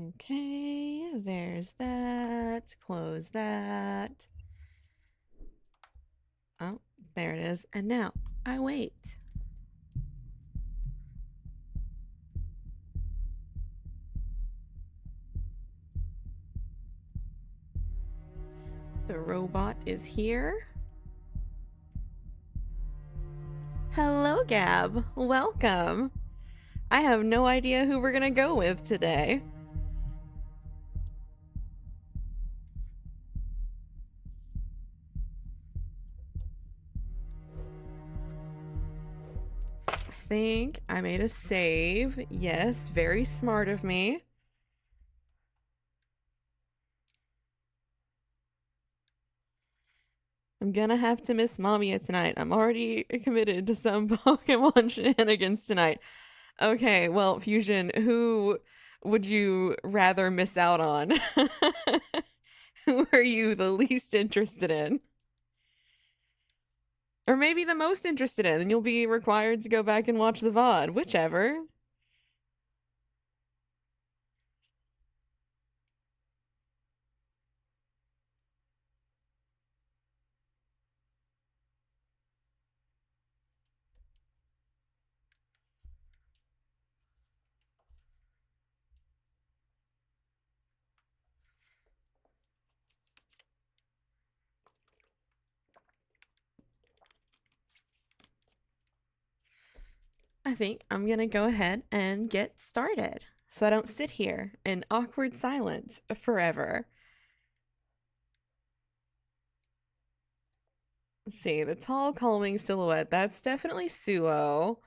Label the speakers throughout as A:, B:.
A: Okay, there's that. Close that. Oh, there it is. And now I wait. The robot is here. Hello, Gab. Welcome. I have no idea who we're gonna go with today. I think I made a save. Yes, very smart of me. I'm gonna have to miss MAMIYA tonight. I'm already committed to some Pokemon shenanigans tonight. Okay, well, Fusion, who would you rather miss out on? Who are you the least interested in? Or maybe the most interested in, and you'll be required to go back and watch the VOD, whichever. I think I'm gonna go ahead and get started so I don't sit here in awkward silence forever. Let's see, the tall, calming silhouette, that's definitely Suo.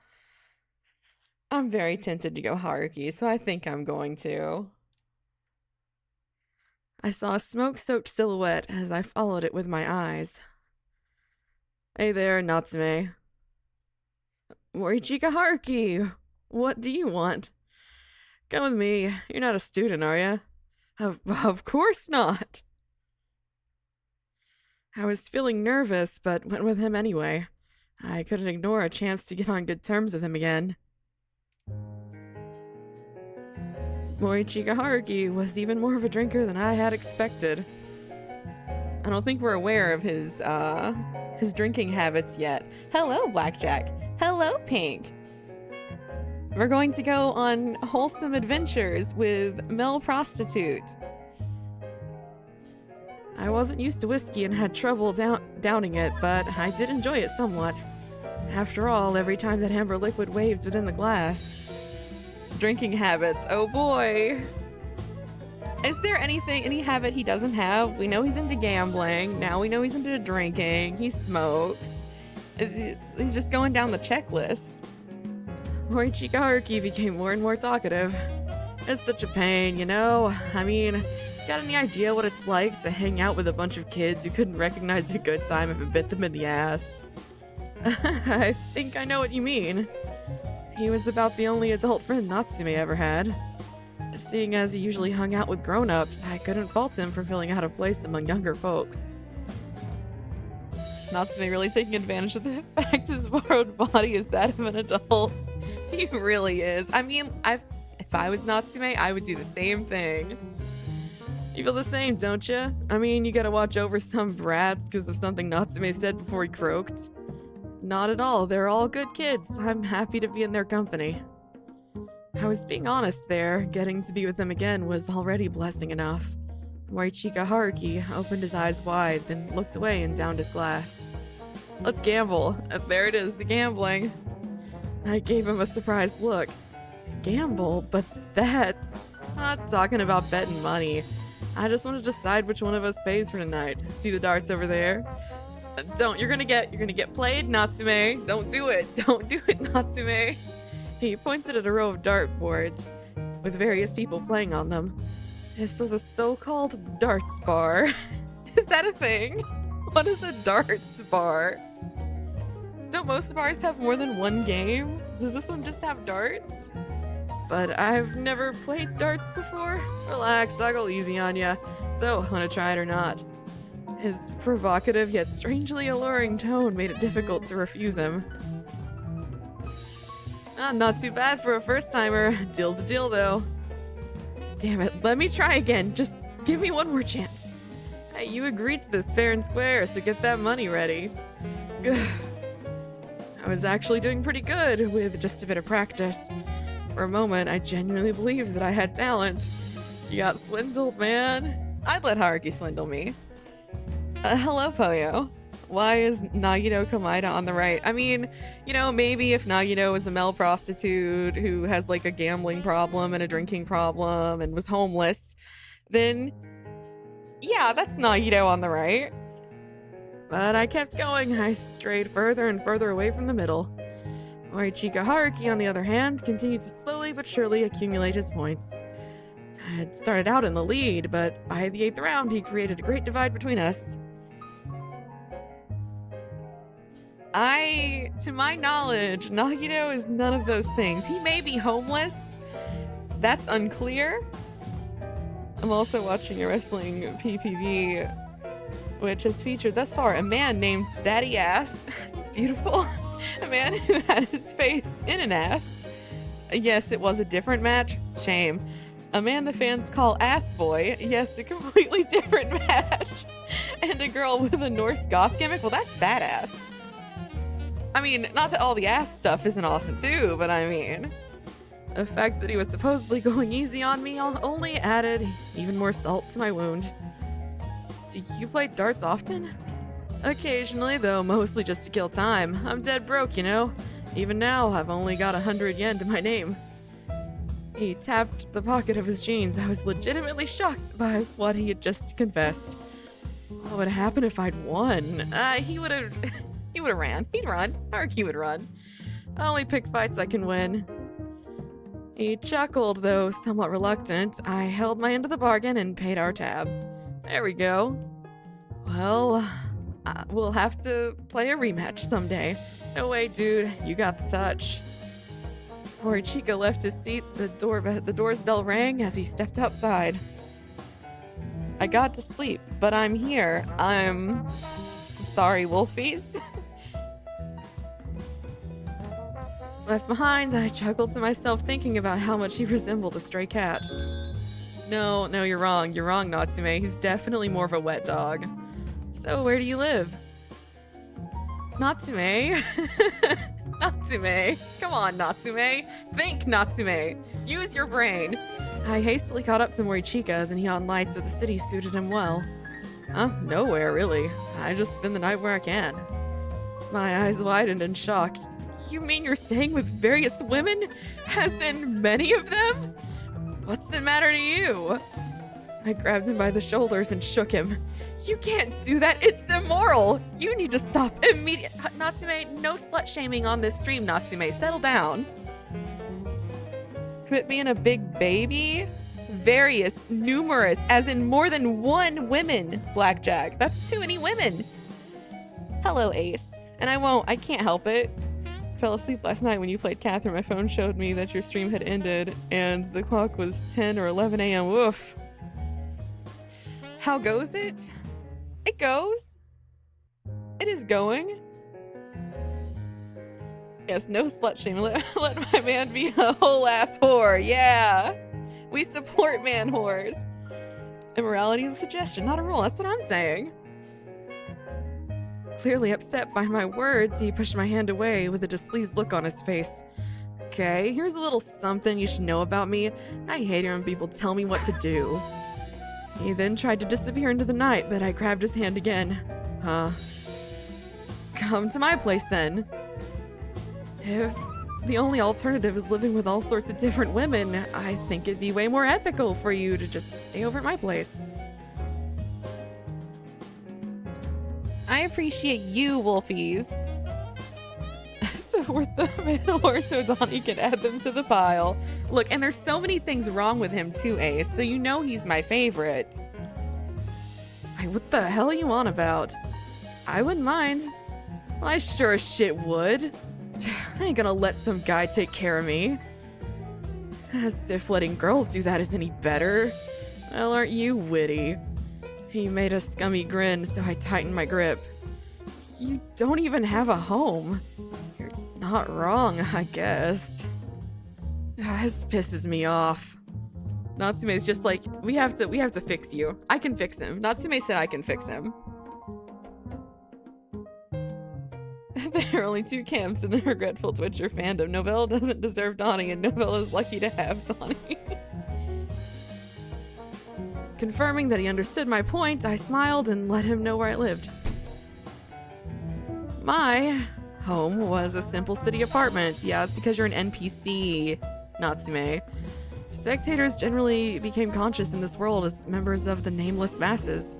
A: I'm very tempted to go Haruki, so I think I'm going to. I saw a smoke-soaked silhouette as I followed it with my eyes. Hey there, Natsume. Morichika Haruki, what do you want? Come with me. You're not a student, are you? Of course not. I was feeling nervous, but went with him anyway. I couldn't ignore a chance to get on good terms with him again. Morichika Haruki was even more of a drinker than I had expected. I don't think we're aware of his drinking habits yet. Hello, Blackjack. Hello, Pink. We're going to go on wholesome adventures with Mel Prostitute. I wasn't used to whiskey and had trouble downing it, but I did enjoy it somewhat. After all, every time that amber liquid waved within the glass. Drinking habits, oh boy. Is there any habit he doesn't have? We know he's into gambling. Now we know he's into drinking. He smokes. He's just going down the checklist. Morichika Haruki became more and more talkative. It's such a pain, you know? I mean, got any idea what it's like to hang out with a bunch of kids who couldn't recognize a good time if it bit them in the ass? I think I know what you mean. He was about the only adult friend Natsume ever had. Seeing as he usually hung out with grown-ups, I couldn't fault him for feeling out of place among younger folks. Natsume really taking advantage of the fact his borrowed body is that of an adult. He really is. I mean, if I was Natsume, I would do the same thing. You feel the same, don't you? I mean, you gotta watch over some brats because of something Natsume said before he croaked. Not at all. They're all good kids. I'm happy to be in their company. I was being honest there. Getting to be with them again was already blessing enough. Morichika Haruki opened his eyes wide, then looked away and downed his glass. Let's gamble. There it is, the gambling. I gave him a surprised look. Gamble? But that's... not talking about betting money. I just want to decide which one of us pays for tonight. See the darts over there? Don't. You're gonna get played, Natsume. Don't do it. Don't do it, Natsume. He pointed at a row of dartboards with various people playing on them. This was a so-called darts bar. Is that a thing? What is a darts bar? Don't most bars have more than one game? Does this one just have darts? But I've never played darts before. Relax, I'll go easy on ya. So, wanna try it or not? His provocative yet strangely alluring tone made it difficult to refuse him. Not too bad for a first-timer. Deal's a deal, though. Damn it, let me try again. Just give me one more chance. Hey, you agreed to this fair and square, so get that money ready. I was actually doing pretty good with just a bit of practice. For a moment, I genuinely believed that I had talent. You got swindled, man. I'd let Haruki swindle me. Hello, Poyo. Why is Nagito Komaeda on the right? I mean, you know, maybe if Nagito was a male prostitute who has like a gambling problem and a drinking problem and was homeless, then yeah, that's Nagito on the right. But I kept going. I strayed further and further away from the middle. Morichika Haruki, on the other hand, continued to slowly but surely accumulate his points. I had started out in the lead, but by the 8th round, he created a great divide between us. To my knowledge, Nagito is none of those things. He may be homeless. That's unclear. I'm also watching a wrestling PPV, which has featured thus far a man named Daddy Ass. It's beautiful. A man who had his face in an ass. Yes, it was a different match. Shame. A man the fans call Ass Boy. Yes, a completely different match. And a girl with a Norse goth gimmick. Well, that's badass. I mean, not that all the ass stuff isn't awesome too, but I mean, the fact that he was supposedly going easy on me only added even more salt to my wound. Do you play darts often? Occasionally, though, mostly just to kill time. I'm dead broke, you know? Even now, I've only got 100 yen to my name. He tapped the pocket of his jeans. I was legitimately shocked by what he had just confessed. What would happen if I'd won? He would have ran. He'd run. Haruki would run. I only pick fights I can win. He chuckled, though somewhat reluctant. I held my end of the bargain and paid our tab. There we go. Well, we'll have to play a rematch someday. No way, dude. You got the touch. Morichika left his seat. The door's bell rang as he stepped outside. I got to sleep, but I'm here. I'm sorry, Wolfies. Left behind, I chuckled to myself, thinking about how much he resembled a stray cat. No, you're wrong. You're wrong, Natsume. He's definitely more of a wet dog. So, where do you live? Natsume? Natsume. Come on, Natsume. Think, Natsume. Use your brain. I hastily caught up to Morichika. The neon lights of the city suited him well. Nowhere, really. I just spend the night where I can. My eyes widened in shock. You mean you're staying with various women? As in many of them? What's the matter to you? I grabbed him by the shoulders and shook him. You can't do that. It's immoral. You need to stop immediately. Natsume, no slut shaming on this stream, Natsume. Settle down. Quit being a big baby? Various, numerous, as in more than one women, Blackjack. That's too many women. Hello, Ace. And I can't help it. Fell asleep last night when you played Catherine. My phone showed me that your stream had ended and the clock was 10 or 11 a.m. Woof. How goes it? It goes. It is going. Yes, no slut shaming. Let my man be a whole ass whore. Yeah. We support man whores. Immorality is a suggestion, not a rule. That's what I'm saying. Clearly upset by my words, he pushed my hand away with a displeased look on his face. Okay, here's a little something you should know about me. I hate it when people tell me what to do. He then tried to disappear into the night, but I grabbed his hand again. Come to my place then. If the only alternative is living with all sorts of different women, I think it'd be way more ethical for you to just stay over at my place. I appreciate you, Wolfies. So worth the man horse so Donnie can add them to the pile. Look, and there's so many things wrong with him too, Ace, so you know he's my favorite. What the hell are you on about? I wouldn't mind. Well, I sure as shit would. I ain't gonna let some guy take care of me. As if letting girls do that is any better. Well, aren't you witty? He made a scummy grin, so I tightened my grip. You don't even have a home. You're not wrong, I guess. This pisses me off. Natsume's just like, we have to fix you. I can fix him. Natsume said I can fix him. There are only two camps in the Regretful Twitcher fandom. Novella doesn't deserve Donnie, and Novella is lucky to have Donnie. Confirming that he understood my point, I smiled and let him know where I lived. My home was a simple city apartment. Yeah, it's because you're an NPC, Natsume. Spectators generally became conscious in this world as members of the nameless masses.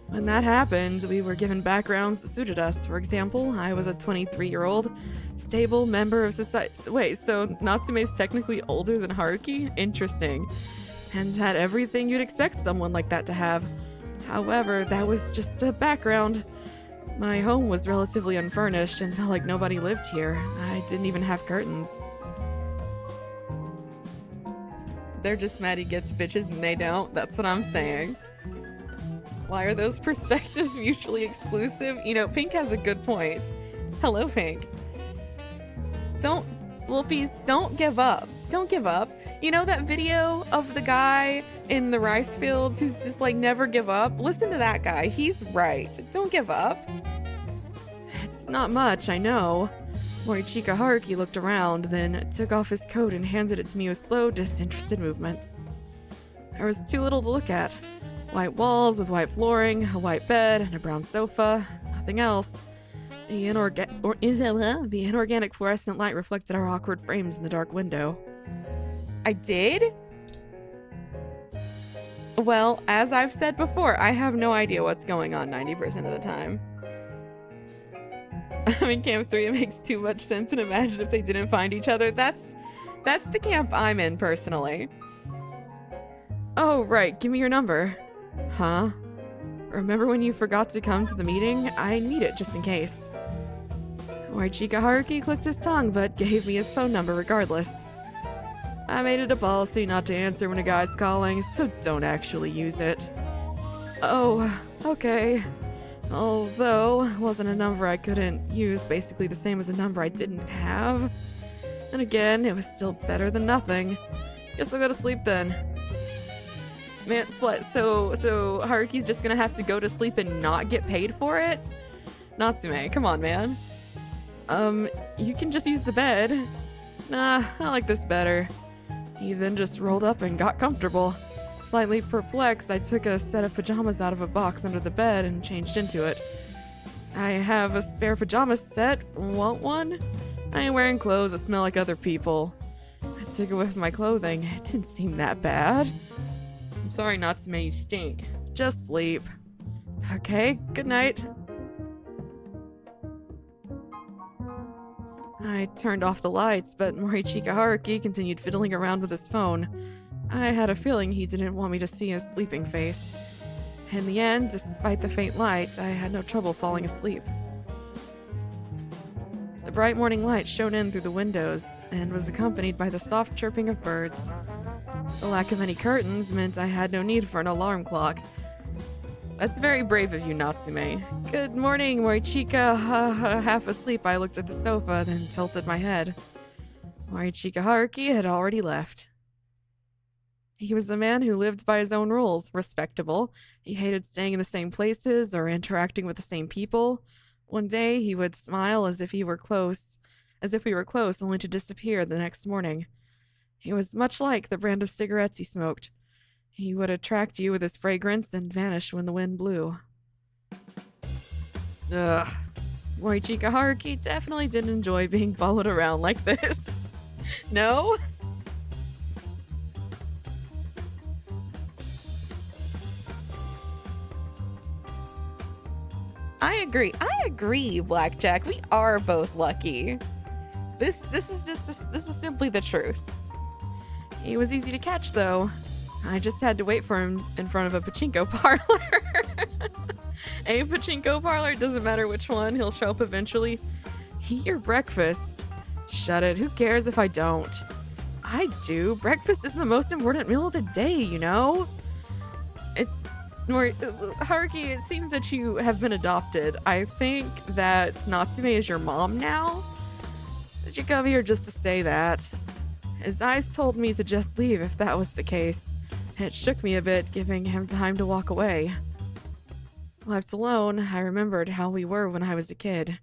A: When that happened, we were given backgrounds that suited us. For example, I was a 23-year-old, stable member of society. Wait, so Natsume's technically older than Haruki? Interesting. And had everything you'd expect someone like that to have. However, that was just a background. My home was relatively unfurnished and felt like nobody lived here. I didn't even have curtains. They're just mad he gets bitches and they don't. That's what I'm saying. Why are those perspectives mutually exclusive? You know, Pink has a good point. Hello, Pink. Wolfies, don't give up. Don't give up. You know that video of the guy in the rice fields who's just like, never give up? Listen to that guy. He's right. Don't give up. It's not much, I know. Morichika Haruki looked around, then took off his coat and handed it to me with slow, disinterested movements. There was too little to look at. White walls with white flooring, a white bed, and a brown sofa. Nothing else. The inorganic fluorescent light reflected our awkward frames in the dark window. I did? Well, as I've said before, I have no idea what's going on 90% of the time. I'm in Camp 3, it makes too much sense, and imagine if they didn't find each other. That's the camp I'm in, personally. Oh, right, give me your number. Huh? Remember when you forgot to come to the meeting? I need it just in case. Morichika Haruki clicked his tongue, but gave me his phone number regardless. I made it a policy not to answer when a guy's calling, so don't actually use it. Oh, okay. Although, it wasn't a number I couldn't use, basically the same as a number I didn't have. And again, it was still better than nothing. Guess I'll go to sleep then. Man, what? So Haruki's just gonna have to go to sleep and not get paid for it? Natsume, come on, man. You can just use the bed. Nah, I like this better. He then just rolled up and got comfortable. Slightly perplexed, I took a set of pajamas out of a box under the bed and changed into it. I have a spare pajama set. Want one? I ain't wearing clothes that smell like other people. I took it with my clothing. It didn't seem that bad. I'm sorry, Natsume, you stink. Just sleep. Okay, good night. I turned off the lights, but Morichika Haruki continued fiddling around with his phone. I had a feeling he didn't want me to see his sleeping face. In the end, despite the faint light, I had no trouble falling asleep. The bright morning light shone in through the windows and was accompanied by the soft chirping of birds. The lack of any curtains meant I had no need for an alarm clock. That's very brave of you, Natsume. Good morning, Morichika. Half asleep, I looked at the sofa, then tilted my head. Morichika Haruki had already left. He was a man who lived by his own rules, respectable. He hated staying in the same places or interacting with the same people. One day, he would smile as if we were close, only to disappear the next morning. He was much like the brand of cigarettes he smoked. He would attract you with his fragrance and vanish when the wind blew. Ugh. Morichika Haruki definitely didn't enjoy being followed around like this. No? I agree, Blackjack. We are both lucky. This is simply the truth. He was easy to catch, though. I just had to wait for him in front of a pachinko parlor. A pachinko parlor, doesn't matter which one, he'll show up eventually. Eat your breakfast. Shut it, who cares if I don't? I do. Breakfast is the most important meal of the day, you know? Haruki, it seems that you have been adopted. I think that Natsume is your mom now. Did you come here just to say that? His eyes told me to just leave if that was the case. It shook me a bit, giving him time to walk away. Left alone, I remembered how we were when I was a kid.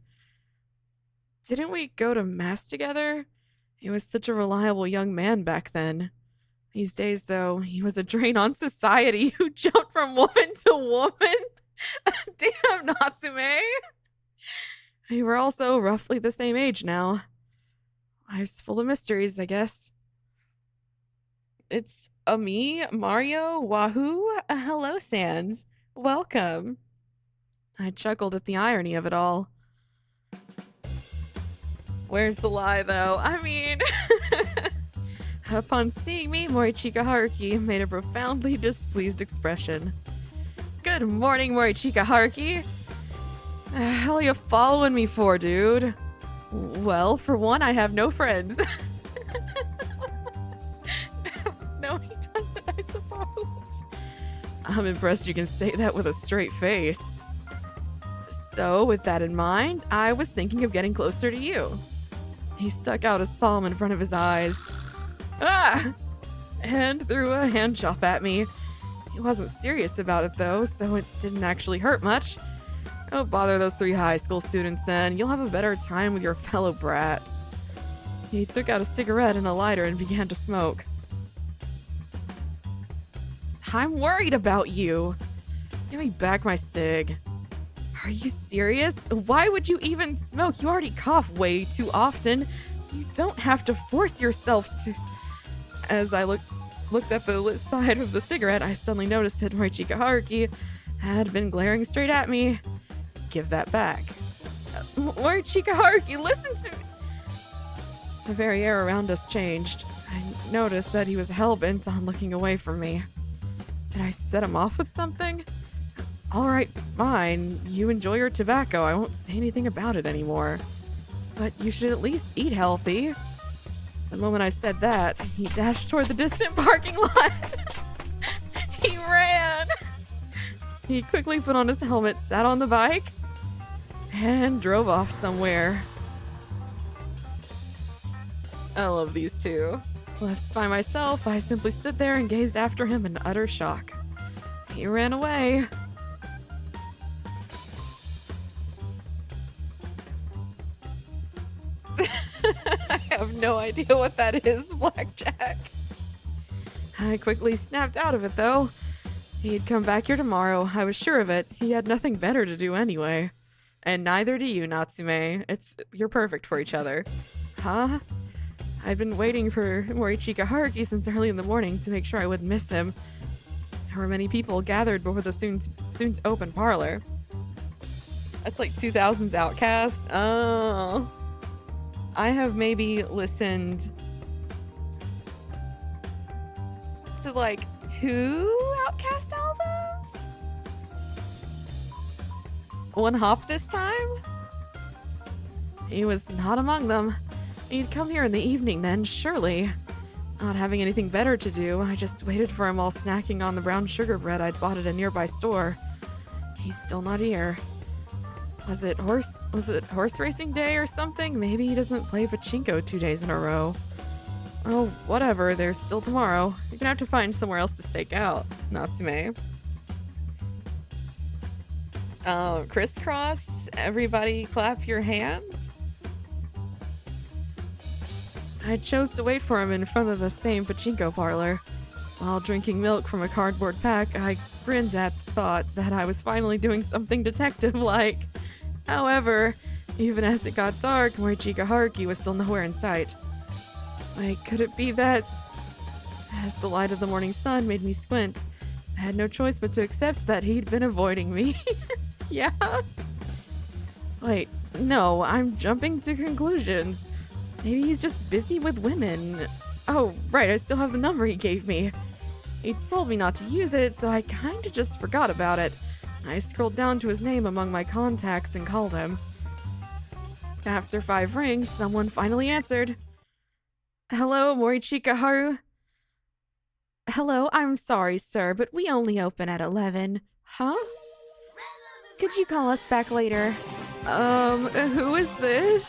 A: Didn't we go to mass together? He was such a reliable young man back then. These days, though, he was a drain on society who jumped from woman to woman. Damn, Natsume! We were also roughly the same age now. Life's full of mysteries, I guess. It's me, Mario, Wahoo. Hello, Sans. Welcome. I chuckled at the irony of it all. Where's the lie, though? I mean... Upon seeing me, Morichika Haruki made a profoundly displeased expression. Good morning, Morichika Haruki. Hell you following me for, dude? Well, for one, I have no friends. No, he doesn't, I suppose. I'm impressed you can say that with a straight face. So, with that in mind, I was thinking of getting closer to you. He stuck out his palm in front of his eyes. Ah! And threw a hand chop at me. He wasn't serious about it though, so it didn't actually hurt much. Don't bother those 3 high school students then. You'll have a better time with your fellow brats. He took out a cigarette and a lighter and began to smoke. I'm worried about you. Give me back my cig. Are you serious? Why would you even smoke? You already cough way too often. You don't have to force yourself to... As I looked at the lit side of the cigarette, I suddenly noticed that Morichika Haruki had been glaring straight at me. Give that back. Morichika Haruki, listen to me! The very air around us changed. I noticed that he was hell-bent on looking away from me. Did I set him off with something? Alright, fine. You enjoy your tobacco. I won't say anything about it anymore. But you should at least eat healthy. The moment I said that, he dashed toward the distant parking lot. He ran. He quickly put on his helmet, sat on the bike, and drove off somewhere. I love these two. Left by myself, I simply stood there and gazed after him in utter shock. He ran away. I have no idea what that is, Blackjack. I quickly snapped out of it, though. He'd come back here tomorrow. I was sure of it. He had nothing better to do anyway. And neither do you, Natsume. You're perfect for each other. Huh? I'd been waiting for Morichika Haruki since early in the morning to make sure I wouldn't miss him. There were many people gathered before the soon-to-open parlor. That's like 2000's Outcast. Oh... I have maybe listened to like 2 Outcast albums? One hop this time? He was not among them. He'd come here in the evening then, surely. Not having anything better to do, I just waited for him while snacking on the brown sugar bread I'd bought at a nearby store. He's still not here. Was it horse racing day or something? Maybe he doesn't play pachinko 2 days in a row. Oh, whatever, there's still tomorrow. You're gonna have to find somewhere else to stake out, Natsume. Crisscross, everybody clap your hands. I chose to wait for him in front of the same pachinko parlor. While drinking milk from a cardboard pack, I grinned at the thought that I was finally doing something detective-like. However, even as it got dark, Morichika Haruki was still nowhere in sight. Wait, could it be that... As the light of the morning sun made me squint, I had no choice but to accept that he'd been avoiding me. Yeah? Wait, no, I'm jumping to conclusions. Maybe he's just busy with women. Oh, right, I still have the number he gave me. He told me not to use it, so I kinda just forgot about it. I scrolled down to his name among my contacts and called him. After 5 rings, someone finally answered. Hello, Morichika Haru. Hello, I'm sorry, sir, but we only open at 11. Huh? Could you call us back later? Who is this?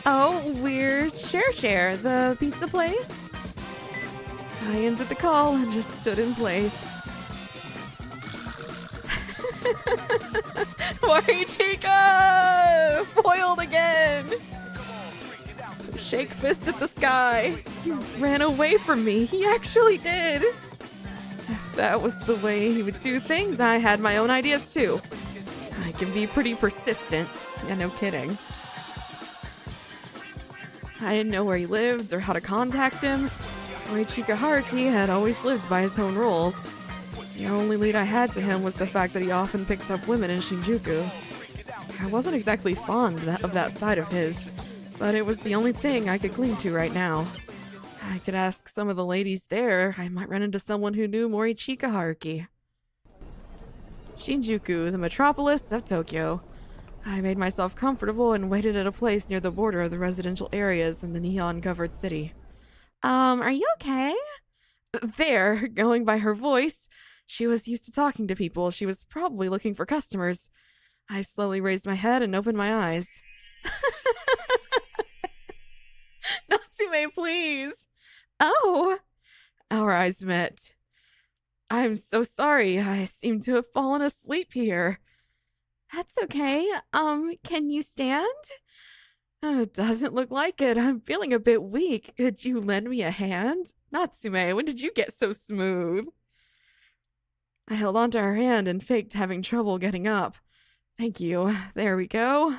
A: Oh, we're Share, the pizza place. I ended the call and just stood in place. Morichika! Foiled again! Shake fist at the sky. He ran away from me. He actually did. If that was the way he would do things, I had my own ideas too. I can be pretty persistent. Yeah, no kidding. I didn't know where he lived or how to contact him. Morichika Haruki had always lived by his own rules. The only lead I had to him was the fact that he often picked up women in Shinjuku. I wasn't exactly fond of that side of his, but it was the only thing I could cling to right now. I could ask some of the ladies there. I might run into someone who knew Morichika Haruki. Shinjuku, the metropolis of Tokyo. I made myself comfortable and waited at a place near the border of the residential areas in the neon-covered city. Are you okay? There, going by her voice, she was used to talking to people. She was probably looking for customers. I slowly raised my head and opened my eyes. Natsume, please. Oh. Our eyes met. I'm so sorry. I seem to have fallen asleep here. That's okay. Can you stand? It doesn't look like it. I'm feeling a bit weak. Could you lend me a hand? Natsume, when did you get so smooth? I held onto her hand and faked having trouble getting up. Thank you. There we go.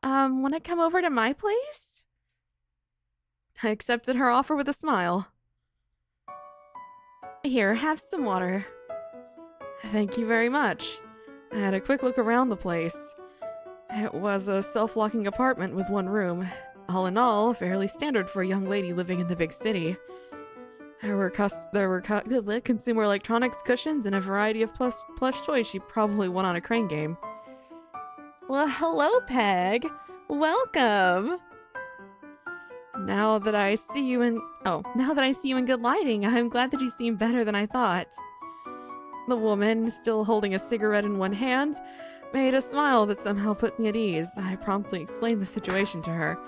A: Wanna come over to my place? I accepted her offer with a smile. Here, have some water. Thank you very much. I had a quick look around the place. It was a self-locking apartment with one room. All in all, fairly standard for a young lady living in the big city. There were consumer electronics, cushions, and a variety of plush toys she probably won on a crane game. Well, hello, Peg. Welcome. Now that I see you in good lighting, I'm glad that you seem better than I thought. The woman, still holding a cigarette in one hand, made a smile that somehow put me at ease. I promptly explained the situation to her.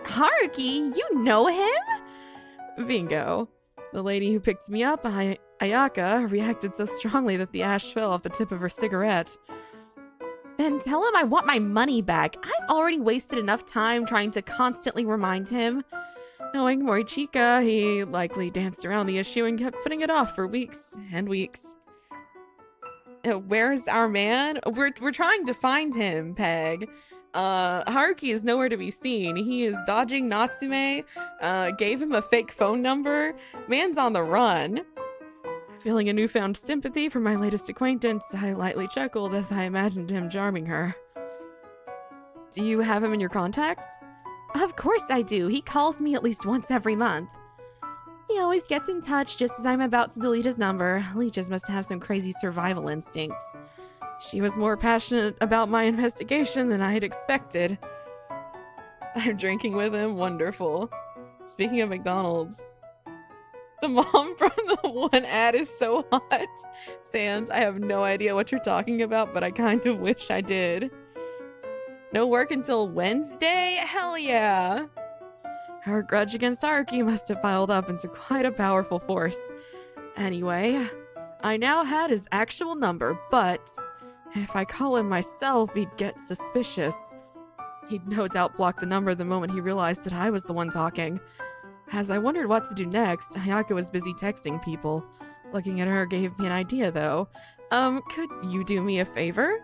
A: Haruki, you know him? Bingo. The lady who picked me up, Ayaka, reacted so strongly that the ash fell off the tip of her cigarette. Then tell him I want my money back. I've already wasted enough time trying to constantly remind him. Knowing Morichika, he likely danced around the issue and kept putting it off for weeks and weeks. Where's our man? We're trying to find him, Peg. Haruki is nowhere to be seen. He is dodging Natsume, gave him a fake phone number. Man's on the run. Feeling a newfound sympathy for my latest acquaintance, I lightly chuckled as I imagined him charming her. Do you have him in your contacts? Of course I do. He calls me at least once every month. He always gets in touch just as I'm about to delete his number. Leeches must have some crazy survival instincts. She was more passionate about my investigation than I had expected. I'm drinking with him. Wonderful. Speaking of McDonald's, the mom from the one ad is so hot. Sans, I have no idea what you're talking about, but I kind of wish I did. No work until Wednesday? Hell yeah. Her grudge against Haruki must have piled up into quite a powerful force. Anyway, I now had his actual number, but if I call him myself, he'd get suspicious. He'd no doubt block the number the moment he realized that I was the one talking. As I wondered what to do next, Ayaka was busy texting people. Looking at her gave me an idea, though. Could you do me a favor?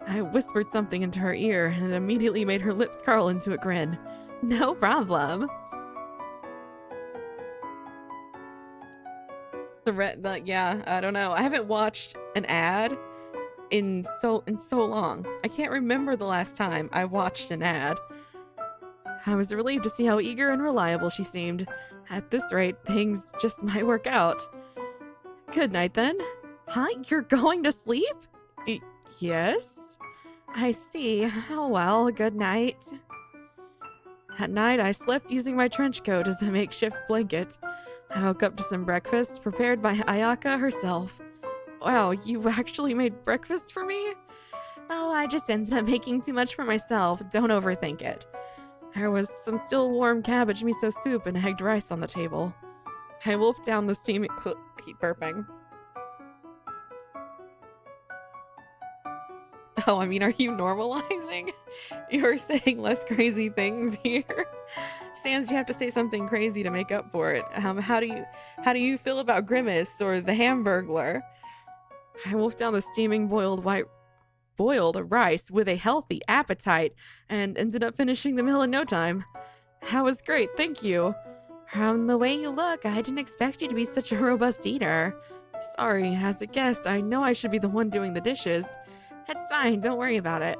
A: I whispered something into her ear, and it immediately made her lips curl into a grin. No problem. Yeah, I don't know. I haven't watched an ad in so long. I can't remember the last time I watched an ad. I was relieved to see how eager and reliable she seemed. At this rate, things just might work out. Good night, then. Huh? You're going to sleep? Yes? I see. Oh well, good night. At night, I slept using my trench coat as a makeshift blanket. I woke up to some breakfast prepared by Ayaka herself. Wow, you actually made breakfast for me? Oh, I just ended up making too much for myself. Don't overthink it. There was some still warm cabbage miso soup and egged rice on the table. I wolfed down the steaming... Keep burping. Oh, I mean, are you normalizing? You're saying less crazy things here. Sans, you have to say something crazy to make up for it. How do you feel about Grimace or the Hamburglar? I wolfed down the steaming boiled rice with a healthy appetite and ended up finishing the meal in no time. That was great, thank you. From the way you look, I didn't expect you to be such a robust eater. Sorry, as a guest, I know I should be the one doing the dishes. It's fine, don't worry about it.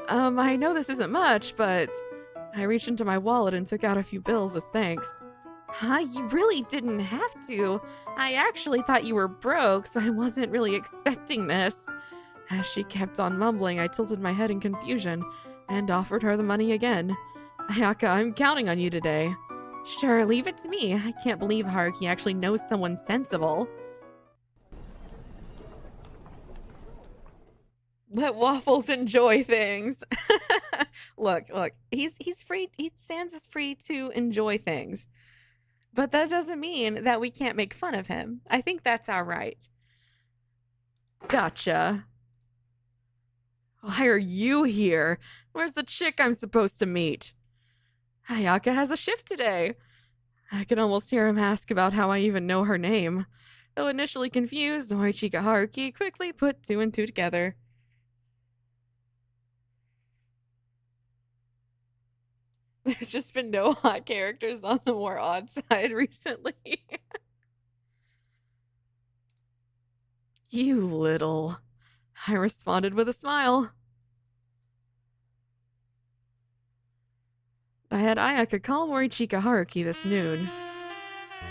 A: I know this isn't much, but... I reached into my wallet and took out a few bills as thanks. Huh, you really didn't have to. I actually thought you were broke, so I wasn't really expecting this. As she kept on mumbling, I tilted my head in confusion and offered her the money again. Ayaka, I'm counting on you today. Sure, leave it to me. I can't believe Haruki actually knows someone sensible. Let waffles enjoy things. Look, he's free. Sans is free to enjoy things. But that doesn't mean that we can't make fun of him. I think that's our right. Gotcha. Why are you here? Where's the chick I'm supposed to meet? Ayaka has a shift today. I can almost hear him ask about how I even know her name. Though initially confused, Morichika Haruki quickly put two and two together. There's just been no hot characters on the more odd side recently. You little... I responded with a smile. I had Ayaka call Morichika Haruki this noon.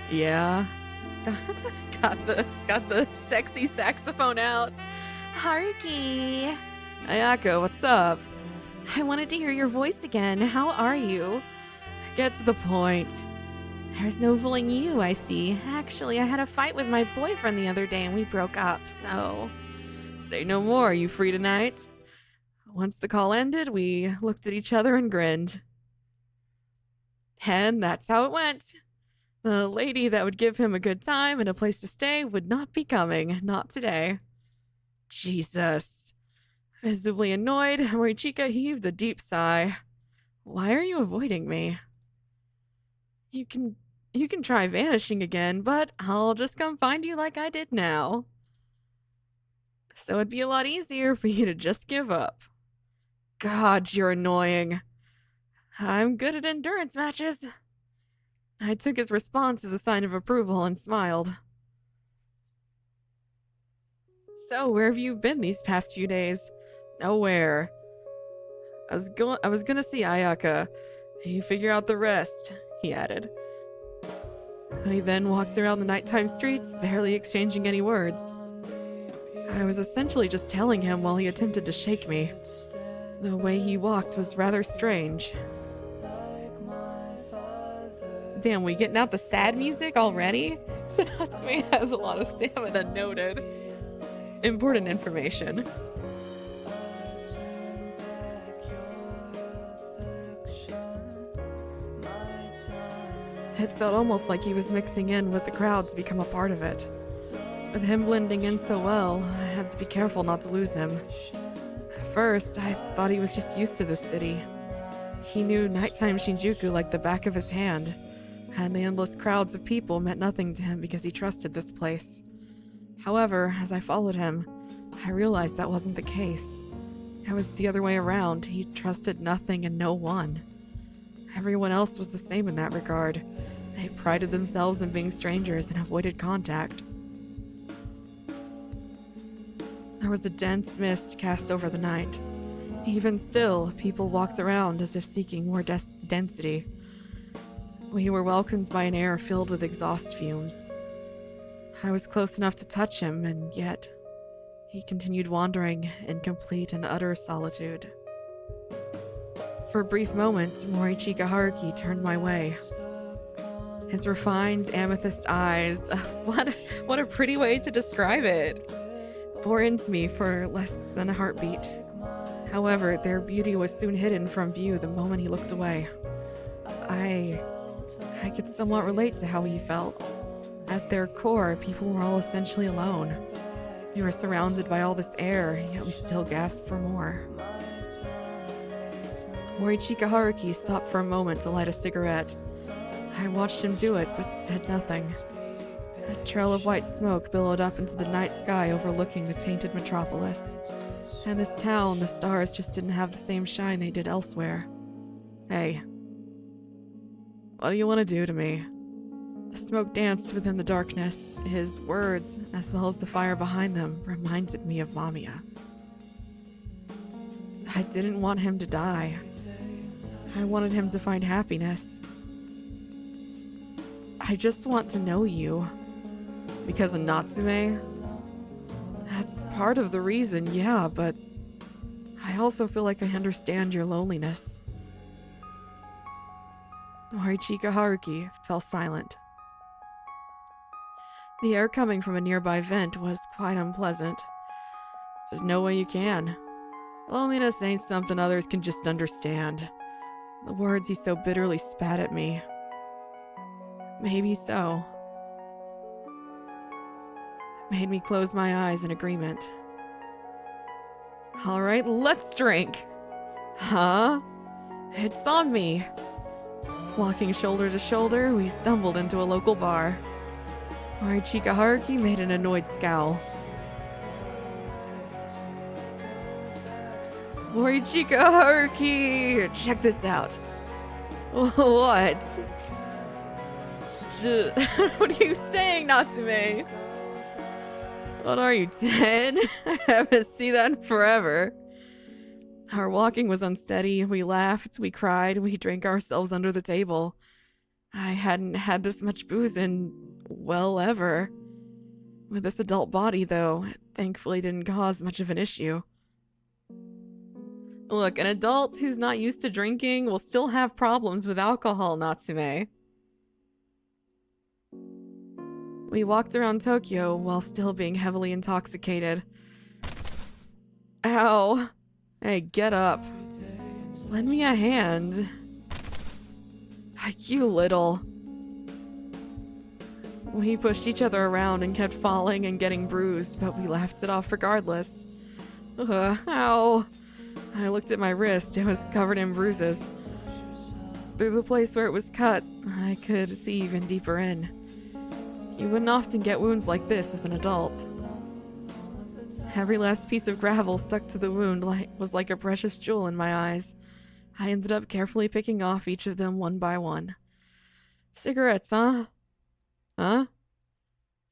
A: Yeah. got the sexy saxophone out. Haruki! Ayaka, what's up? I wanted to hear your voice again. How are you? Get to the point. There's no fooling you, I see. Actually, I had a fight with my boyfriend the other day and we broke up, so... Say no more. Are you free tonight? Once the call ended, we looked at each other and grinned. And that's how it went. The lady that would give him a good time and a place to stay would not be coming. Not today. Jesus. Visibly annoyed, Morichika heaved a deep sigh. Why are you avoiding me? You can try vanishing again, but I'll just come find you like I did now. So it'd be a lot easier for you to just give up. God, you're annoying. I'm good at endurance matches. I took his response as a sign of approval and smiled. So, where have you been these past few days? Nowhere. I was gonna see Ayaka. You figure out the rest, he added. He then walked around the nighttime streets, barely exchanging any words. I was essentially just telling him while he attempted to shake me. The way he walked was rather strange. Damn, we getting out the sad music already? So Natsume has a lot of stamina noted. Important information. It felt almost like he was mixing in with the crowd to become a part of it. With him blending in so well, I had to be careful not to lose him. At first, I thought he was just used to this city. He knew nighttime Shinjuku like the back of his hand, and the endless crowds of people meant nothing to him because he trusted this place. However, as I followed him, I realized that wasn't the case. It was the other way around. He trusted nothing and no one. Everyone else was the same in that regard. They prided themselves in being strangers and avoided contact. There was a dense mist cast over the night. Even still, people walked around as if seeking more density. We were welcomed by an air filled with exhaust fumes. I was close enough to touch him, and yet he continued wandering in complete and utter solitude. For a brief moment, Morichika Haruki turned my way. His refined amethyst eyes, what a pretty way to describe it, bore into me for less than a heartbeat. However, their beauty was soon hidden from view the moment he looked away. I could somewhat relate to how he felt. At their core, people were all essentially alone. We were surrounded by all this air, yet we still gasped for more. Morichika Haruki stopped for a moment to light a cigarette. I watched him do it, but said nothing. A trail of white smoke billowed up into the night sky overlooking the tainted metropolis. In this town, the stars just didn't have the same shine they did elsewhere. Hey. What do you want to do to me? The smoke danced within the darkness. His words, as well as the fire behind them, reminded me of MAMIYA. I didn't want him to die. I wanted him to find happiness. I just want to know you. Because of Natsume? That's part of the reason, yeah, but I also feel like I understand your loneliness. Morichika Haruki fell silent. The air coming from a nearby vent was quite unpleasant. There's no way you can. Loneliness ain't something others can just understand. The words he so bitterly spat at me. Maybe so. Made me close my eyes in agreement. Alright, let's drink! Huh? It's on me! Walking shoulder to shoulder, we stumbled into a local bar. Morichika Haruki made an annoyed scowl. Morichika Haruki! Check this out. What? What are you saying, Natsume? What are you, 10? I haven't seen that in forever. Our walking was unsteady. We laughed, we cried, we drank ourselves under the table. I hadn't had this much booze in, well, ever. With this adult body, though, it thankfully didn't cause much of an issue. Look, an adult who's not used to drinking will still have problems with alcohol, Natsume. We walked around Tokyo while still being heavily intoxicated. Ow. Hey, get up. Lend me a hand. You little. We pushed each other around and kept falling and getting bruised, but we laughed it off regardless. Ow. I looked at my wrist. It was covered in bruises. Through the place where it was cut, I could see even deeper in. You wouldn't often get wounds like this as an adult. Every last piece of gravel stuck to the wound was like a precious jewel in my eyes. I ended up carefully picking off each of them one by one. Cigarettes, huh? Huh?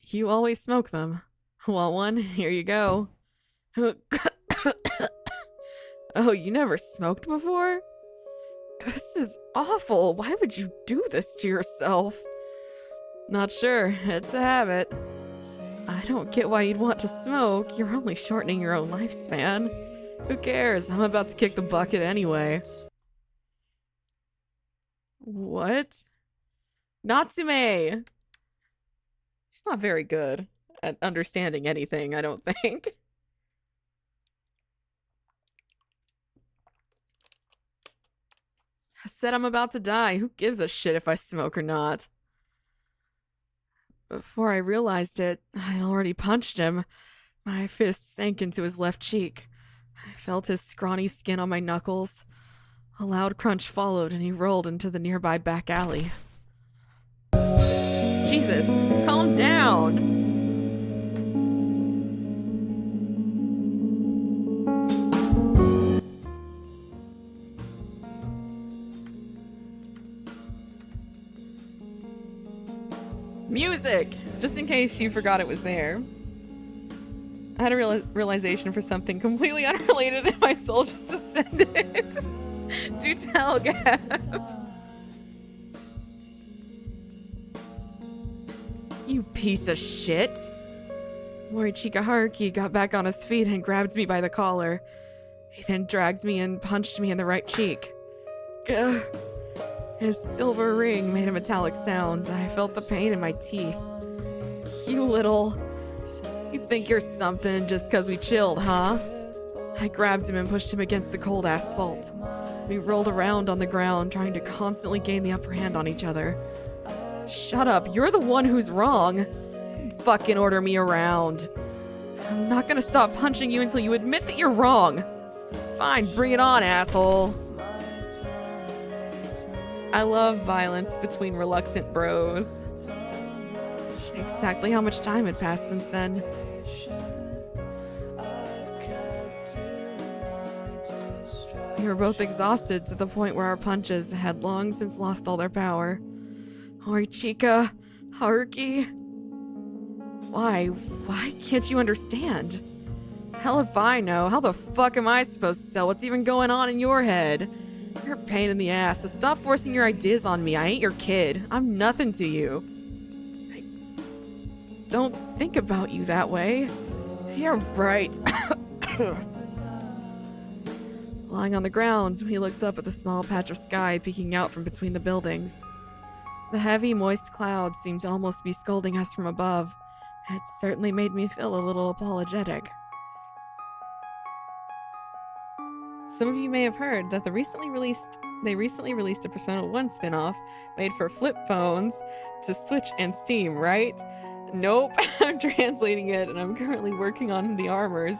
A: You always smoke them. Want one? Here you go. Oh, you never smoked before? This is awful. Why would you do this to yourself? Not sure. It's a habit. I don't get why you'd want to smoke. You're only shortening your own lifespan. Who cares? I'm about to kick the bucket anyway. What? Natsume! He's not very good at understanding anything, I don't think. I said I'm about to die. Who gives a shit if I smoke or not? Before I realized it, I'd already punched him. My fist sank into his left cheek. I felt his scrawny skin on my knuckles. A loud crunch followed, and he rolled into the nearby back alley. Jesus, calm down! Music! Just in case you forgot it was there. I had a realization for something completely unrelated and my soul just descended. Do tell, Gab. You piece of shit. Morichika Haruki got back on his feet and grabbed me by the collar. He then dragged me and punched me in the right cheek. Ugh. His silver ring made a metallic sound. I felt the pain in my teeth. You little... You think you're something just because we chilled, huh? I grabbed him and pushed him against the cold asphalt. We rolled around on the ground, trying to constantly gain the upper hand on each other. Shut up, you're the one who's wrong. Fucking order me around. I'm not gonna stop punching you until you admit that you're wrong. Fine, bring it on, asshole. I love violence between reluctant bros. Exactly how much time had passed since then. We were both exhausted to the point where our punches had long since lost all their power. Oi, Chica, Haruki. Why can't you understand? Hell if I know. How the fuck am I supposed to tell what's even going on in your head? You're a pain in the ass, so stop forcing your ideas on me. I ain't your kid. I'm nothing to you. I don't think about you that way. Yeah, right. Lying on the ground, we looked up at the small patch of sky peeking out from between the buildings. The heavy, moist clouds seemed to almost be scolding us from above. It certainly made me feel a little apologetic. Some of you may have heard that they recently released a Persona 1 spin-off made for flip phones to Switch and Steam, right? Nope, I'm translating it and I'm currently working on the armors.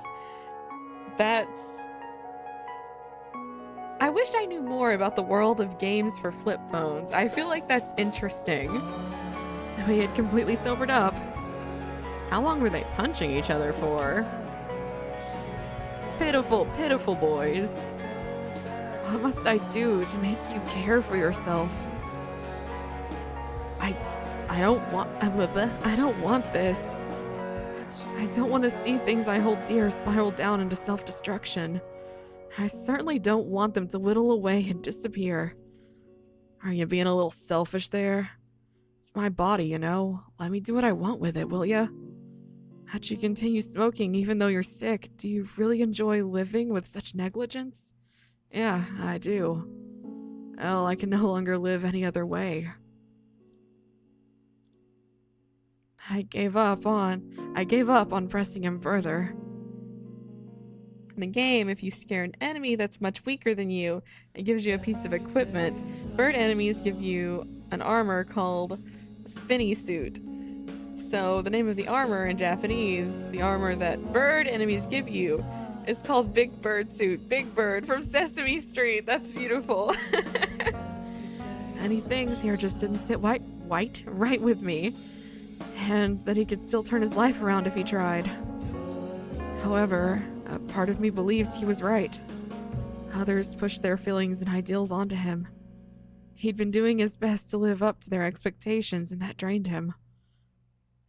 A: I wish I knew more about the world of games for flip phones. I feel like that's interesting. We had completely sobered up. How long were they punching each other for? Pitiful, pitiful boys. What must I do to make you care for yourself? I don't want this. I don't want to see things I hold dear spiral down into self-destruction. I certainly don't want them to whittle away and disappear. Are you being a little selfish there? It's my body, you know. Let me do what I want with it, will ya? How'd you continue smoking even though you're sick? Do you really enjoy living with such negligence? Yeah, I do. Well, I can no longer live any other way. I gave up on pressing him further. In the game, if you scare an enemy that's much weaker than you, it gives you a piece of equipment. Bird enemies give you an armor called Spinny Suit. So the name of the armor in Japanese, the armor that bird enemies give you, is called Big Bird Suit. Big Bird from Sesame Street. That's beautiful. Many things here just didn't sit right with me. And that he could still turn his life around if he tried. However, a part of me believed he was right. Others pushed their feelings and ideals onto him. He'd been doing his best to live up to their expectations, and that drained him.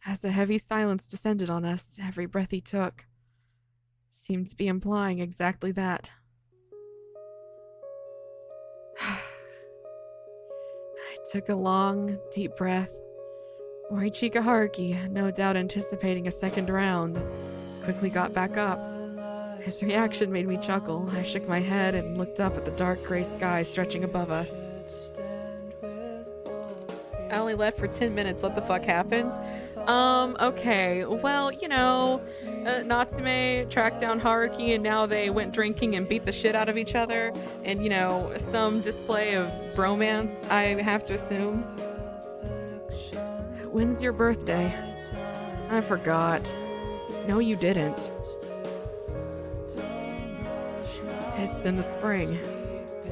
A: As a heavy silence descended on us, every breath he took seemed to be implying exactly that. I took a long, deep breath. Morichika Haruki, no doubt anticipating a second round, quickly got back up. His reaction made me chuckle. I shook my head and looked up at the dark gray sky stretching above us. I only left for 10 minutes. What the fuck happened? Okay. Well, you know, Natsume tracked down Haruki and now they went drinking and beat the shit out of each other. And, you know, some display of bromance, I have to assume. When's your birthday? I forgot. No, you didn't. It's in the spring.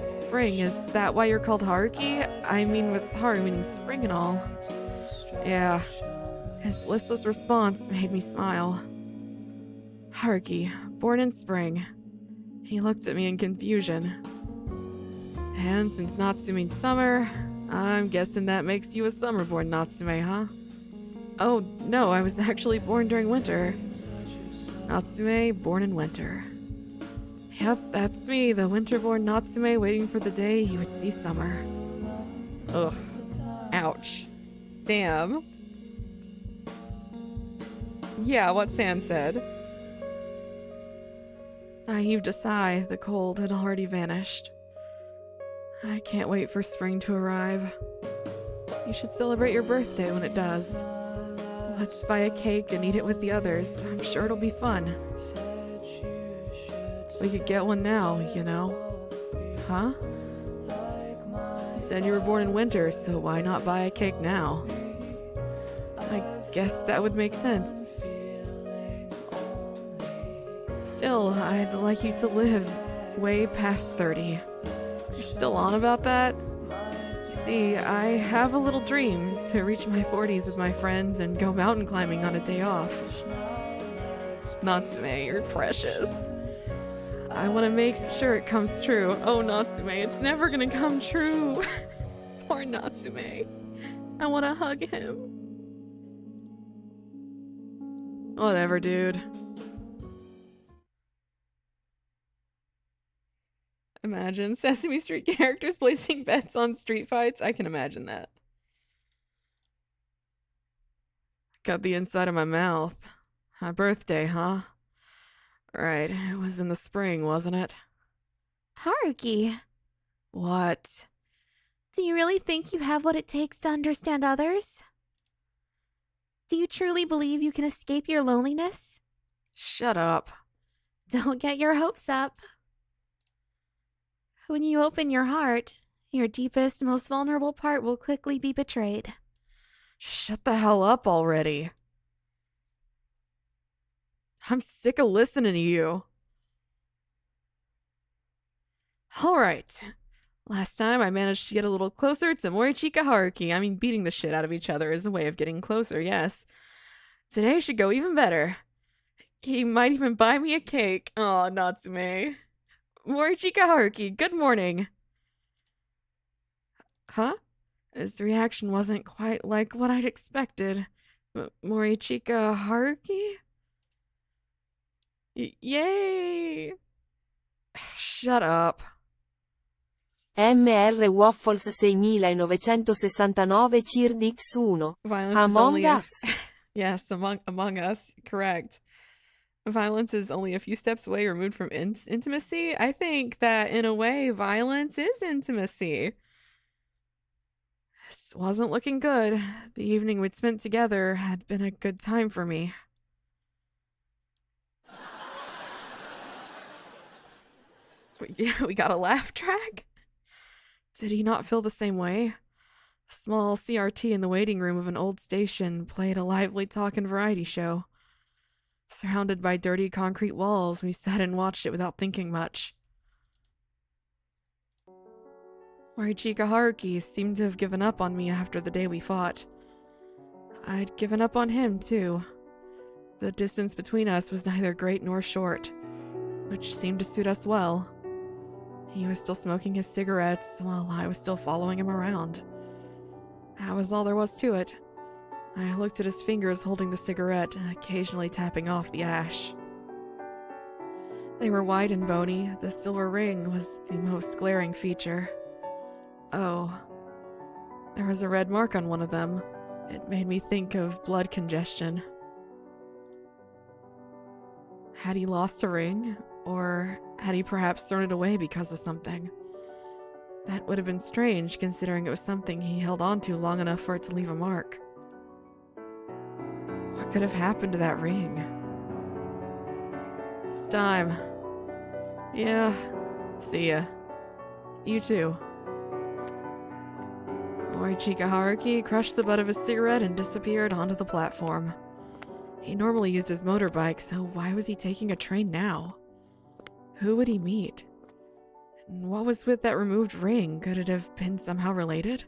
A: Spring, is that why you're called Haruki? I mean, with Haru meaning spring and all. Yeah. His listless response made me smile. Haruki, born in spring. He looked at me in confusion. And since Natsu means summer, I'm guessing that makes you a summer-born Natsume, huh? Oh, no, I was actually born during winter. Natsume, born in winter. Yep, that's me, the winter-born Natsume waiting for the day he would see summer. Ugh. Ouch. Damn. Yeah, what San said. I heaved a sigh. The cold had already vanished. I can't wait for spring to arrive. You should celebrate your birthday when it does. Let's buy a cake and eat it with the others. I'm sure it'll be fun. We could get one now, you know. Huh? You said you were born in winter, so why not buy a cake now? guess that would make sense. Still, I'd like you to live way past 30. You're still on about that? You see, I have a little dream to reach my 40s with my friends and go mountain climbing on a day off. Natsume, you're precious. I want to make sure it comes true. Oh, Natsume, it's never gonna come true. Poor Natsume. I want to hug him. Whatever, dude. Imagine Sesame Street characters placing bets on street fights. I can imagine that. Got the inside of my mouth. My birthday, huh? Right, it was in the spring, wasn't it?
B: Haruki,
A: What?
B: do you really think you have what it takes to understand others? Do you truly believe you can escape your loneliness?
A: Shut up.
B: Don't get your hopes up. When you open your heart, your deepest, most vulnerable part will quickly be betrayed.
A: Shut the hell up already. I'm sick of listening to you. Alright. Last time I managed to get a little closer to Morichika Haruki. I mean, beating the shit out of each other is a way of getting closer, yes. Today should go even better. He might even buy me a cake. Aw, Natsume. Morichika Haruki, good morning. Huh? His reaction wasn't quite like what I'd expected. Morichika Haruki? Yay! Shut up.
C: MR Waffles 6969 CIRD X1.
A: Violence is
C: Among
A: only
C: Us.
A: Yes, among Us, correct. Violence is only a few steps away removed from intimacy. I think that in a way, violence is intimacy. This wasn't looking good. The evening we'd spent together had been a good time for me. So we got a laugh track? Did he not feel the same way? A small CRT in the waiting room of an old station played a lively talk and variety show. Surrounded by dirty concrete walls, we sat and watched it without thinking much. Morichika Haruki seemed to have given up on me after the day we fought. I'd given up on him, too. The distance between us was neither great nor short, which seemed to suit us well. He was still smoking his cigarettes while I was still following him around. That was all there was to it. I looked at his fingers holding the cigarette, occasionally tapping off the ash. They were white and bony. The silver ring was the most glaring feature. Oh. There was a red mark on one of them. It made me think of blood congestion. Had he lost a ring? Or had he perhaps thrown it away because of something? That would have been strange, considering it was something he held on to long enough for it to leave a mark. What could have happened to that ring? It's time. Yeah, see ya. You too. Morichika Haruki crushed the butt of his cigarette and disappeared onto the platform. He normally used his motorbike, so why was he taking a train now? Who would he meet? And what was with that removed ring? Could it have been somehow related?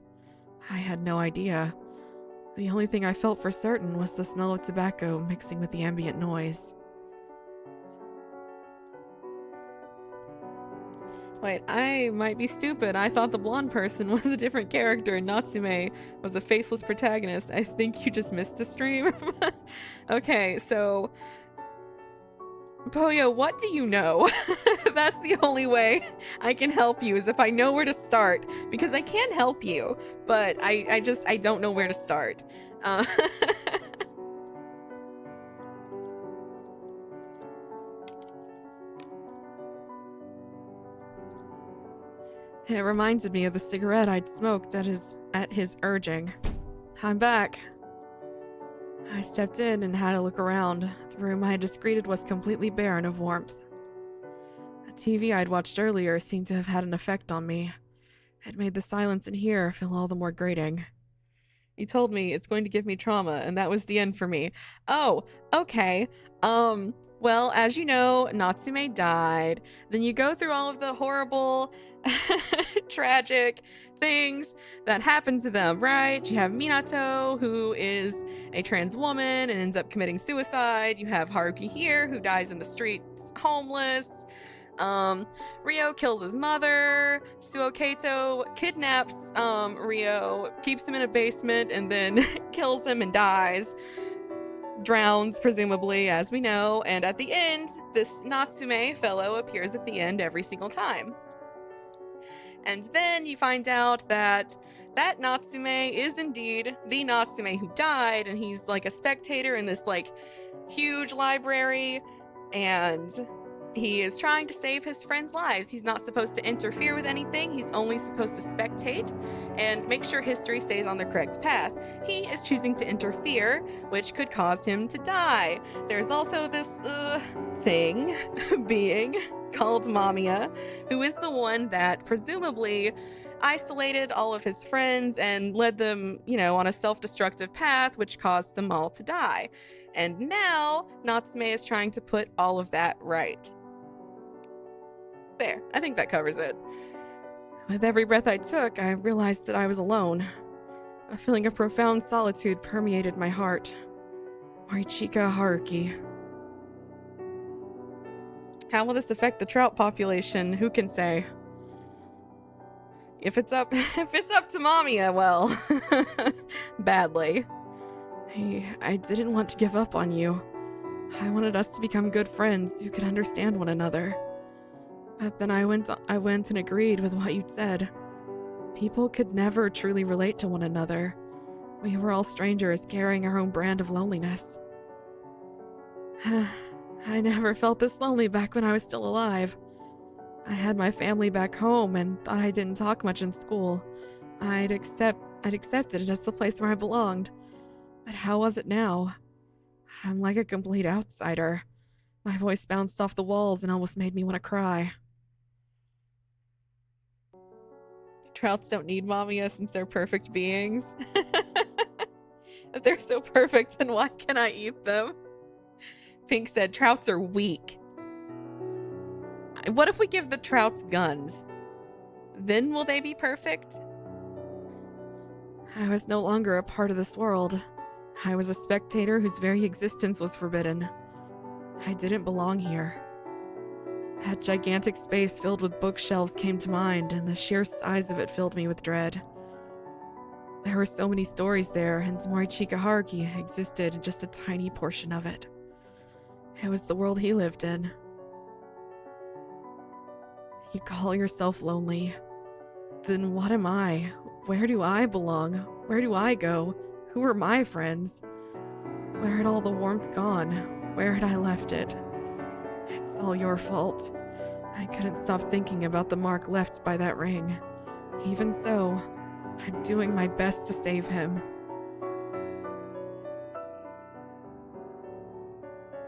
A: I had no idea. The only thing I felt for certain was the smell of tobacco mixing with the ambient noise. Wait, I might be stupid. I thought the blonde person was a different character and Natsume was a faceless protagonist. I think you just missed a stream. Okay, so... Poyo, what do you know? That's the only way I can help you, is if I know where to start. Because I can help you, but I don't know where to start. It reminded me of the cigarette I'd smoked at his urging. I'm back. I stepped in and had a look around. The room I had just greeted was completely barren of warmth. The TV I'd watched earlier seemed to have had an effect on me. It made the silence in here feel all the more grating. You told me it's going to give me trauma, and that was the end for me. Oh, okay. Well, as you know, Natsume died. Then you go through all of the horrible, tragic things that happen to them, right? You have Minato, who is a trans woman and ends up committing suicide. You have Haruki here, who dies in the streets, homeless. Ryo kills his mother. Suo Kato kidnaps Ryo, keeps him in a basement, and then kills him and dies. Drowns, presumably, as we know. And at the end, this Natsume fellow appears at the end every single time. And then you find out that that Natsume is indeed the Natsume who died, and he's like a spectator in this like huge library, and he is trying to save his friends' lives. He's not supposed to interfere with anything. He's only supposed to spectate and make sure history stays on the correct path. He is choosing to interfere, which could cause him to die. There's also this being called MAMIYA, who is the one that presumably isolated all of his friends and led them, on a self-destructive path, which caused them all to die. And now Natsume is trying to put all of that right. There, I think that covers it. With every breath I took, I realized that I was alone. A feeling of profound solitude permeated my heart. Morichika Haruki. How will this affect the trout population? Who can say? If it's up to MAMIYA, well, badly. I didn't want to give up on you. I wanted us to become good friends who could understand one another. But then I went and agreed with what you'd said. People could never truly relate to one another. We were all strangers carrying our own brand of loneliness. I never felt this lonely back when I was still alive. I had my family back home and thought I didn't talk much in school. I'd accepted it as the place where I belonged. But how was it now? I'm like a complete outsider. My voice bounced off the walls and almost made me want to cry. Trouts don't need MAMIYA since they're perfect beings. If they're so perfect, then why can't I eat them? Pink said, trouts are weak. What if we give the trouts guns? Then will they be perfect? I was no longer a part of this world. I was a spectator whose very existence was forbidden. I didn't belong here. That gigantic space filled with bookshelves came to mind, and the sheer size of it filled me with dread. There were so many stories there, and Morichika Haruki existed in just a tiny portion of it. It was the world he lived in. You call yourself lonely. Then what am I? Where do I belong? Where do I go? Who are my friends? Where had all the warmth gone? Where had I left it? It's all your fault. I couldn't stop thinking about the mark left by that ring. Even so, I'm doing my best to save him.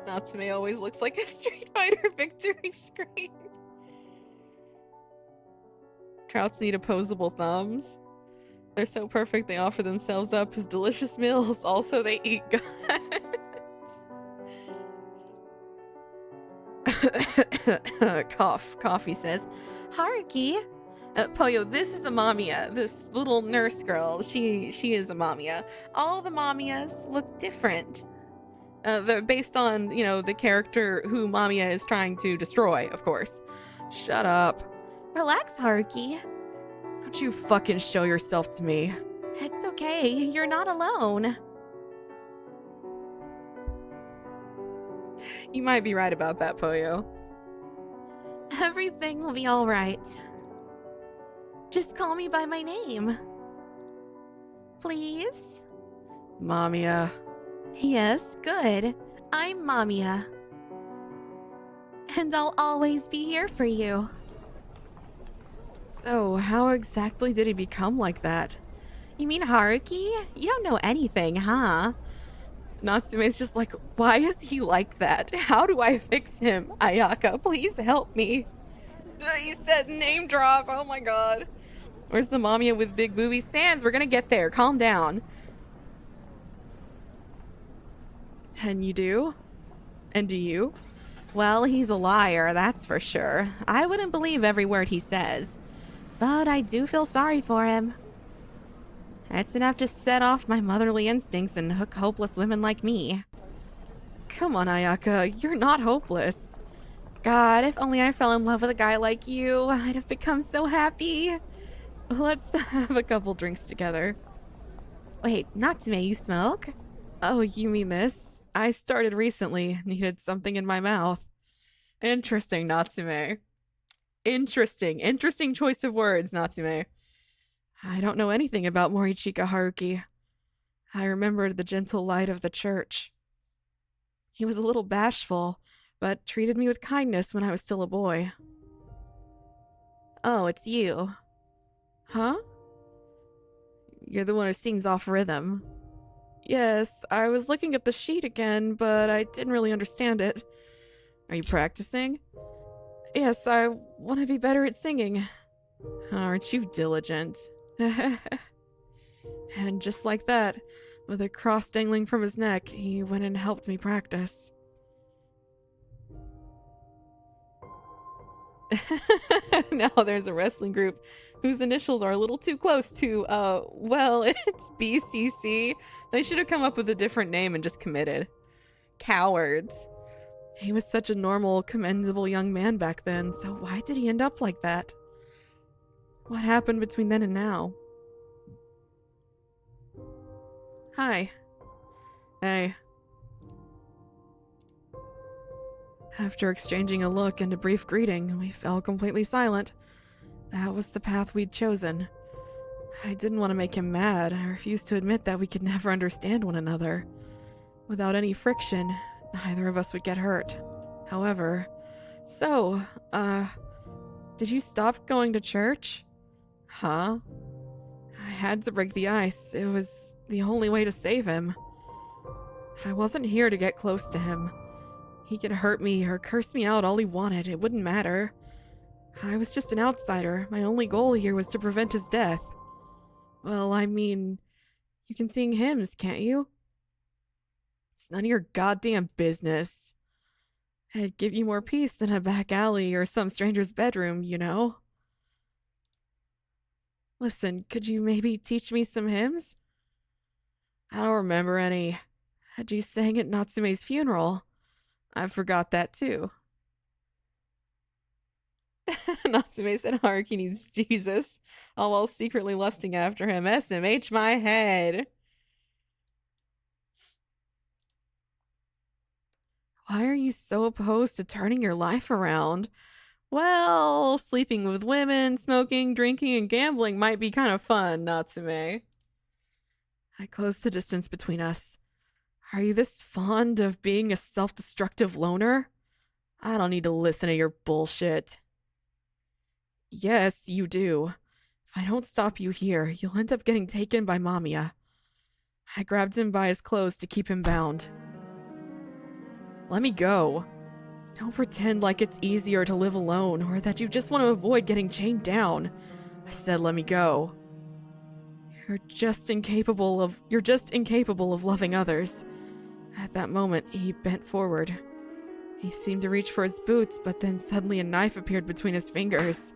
A: Natsume always looks like a Street Fighter victory screen. Trouts need opposable thumbs. They're so perfect they offer themselves up as delicious meals. Also, they eat guts. Coffee says, Haruki. Poyo, this is a MAMIYA. This little nurse girl, she is a MAMIYA. All the MAMIYAs look different. They're based on, the character who MAMIYA is trying to destroy, of course. Shut up.
B: Relax, Haruki.
A: Don't you fucking show yourself to me.
B: It's okay. You're not alone.
A: You might be right about that, Poyo.
B: Everything will be all right. Just call me by my name. Please?
A: MAMIYA.
B: Yes, good. I'm MAMIYA. And I'll always be here for you.
A: So, how exactly did he become like that?
B: You mean Haruki? You don't know anything, huh?
A: Natsume's just like, why is he like that? How do I fix him? Ayaka, please help me. He said name drop. Oh my god. Where's the MAMIYA with big boobies? Sans, we're gonna get there. Calm down. And you do? And do you?
B: Well, he's a liar, that's for sure. I wouldn't believe every word he says. But I do feel sorry for him. It's enough to set off my motherly instincts and hook hopeless women like me.
A: Come on, Ayaka, you're not hopeless.
B: God, if only I fell in love with a guy like you, I'd have become so happy.
A: Let's have a couple drinks together.
B: Wait, Natsume, you smoke?
A: Oh, you mean this? I started recently, needed something in my mouth. Interesting, Natsume. Interesting choice of words, Natsume. I don't know anything about Morichika Haruki. I remembered the gentle light of the church. He was a little bashful, but treated me with kindness when I was still a boy.
B: Oh, it's you.
A: Huh? You're the one who sings off rhythm. Yes, I was looking at the sheet again, but I didn't really understand it. Are you practicing? Yes, I want to be better at singing. Aren't you diligent? And just like that, with a cross dangling from his neck, he went and helped me practice. Now there's a wrestling group whose initials are a little too close to, well, it's BCC. They should have come up with a different name and just committed. Cowards. He was such a normal, commendable young man back then, so why did he end up like that? What happened between then and now? Hi. Hey. After exchanging a look and a brief greeting, we fell completely silent. That was the path we'd chosen. I didn't want to make him mad. I refused to admit that we could never understand one another. Without any friction, neither of us would get hurt. However, did you stop going to church? Huh? I had to break the ice. It was the only way to save him. I wasn't here to get close to him. He could hurt me or curse me out all he wanted. It wouldn't matter. I was just an outsider. My only goal here was to prevent his death. Well, I mean, you can sing hymns, can't you? It's none of your goddamn business. It'd give you more peace than a back alley or some stranger's bedroom, you know? Listen, could you maybe teach me some hymns? I don't remember any. Had you sang at Natsume's funeral? I forgot that too. Natsume said Haruki needs Jesus, all while secretly lusting after him. SMH my head. Why are you so opposed to turning your life around? Well, sleeping with women, smoking, drinking, and gambling might be kind of fun, Natsume. I closed the distance between us. Are you this fond of being a self-destructive loner? I don't need to listen to your bullshit. Yes, you do. If I don't stop you here, you'll end up getting taken by MAMIYA. I grabbed him by his clothes to keep him bound. Let me go. Don't pretend like it's easier to live alone or that you just want to avoid getting chained down. I said let me go. You're just incapable of loving others. At that moment, he bent forward. He seemed to reach for his boots, but then suddenly a knife appeared between his fingers.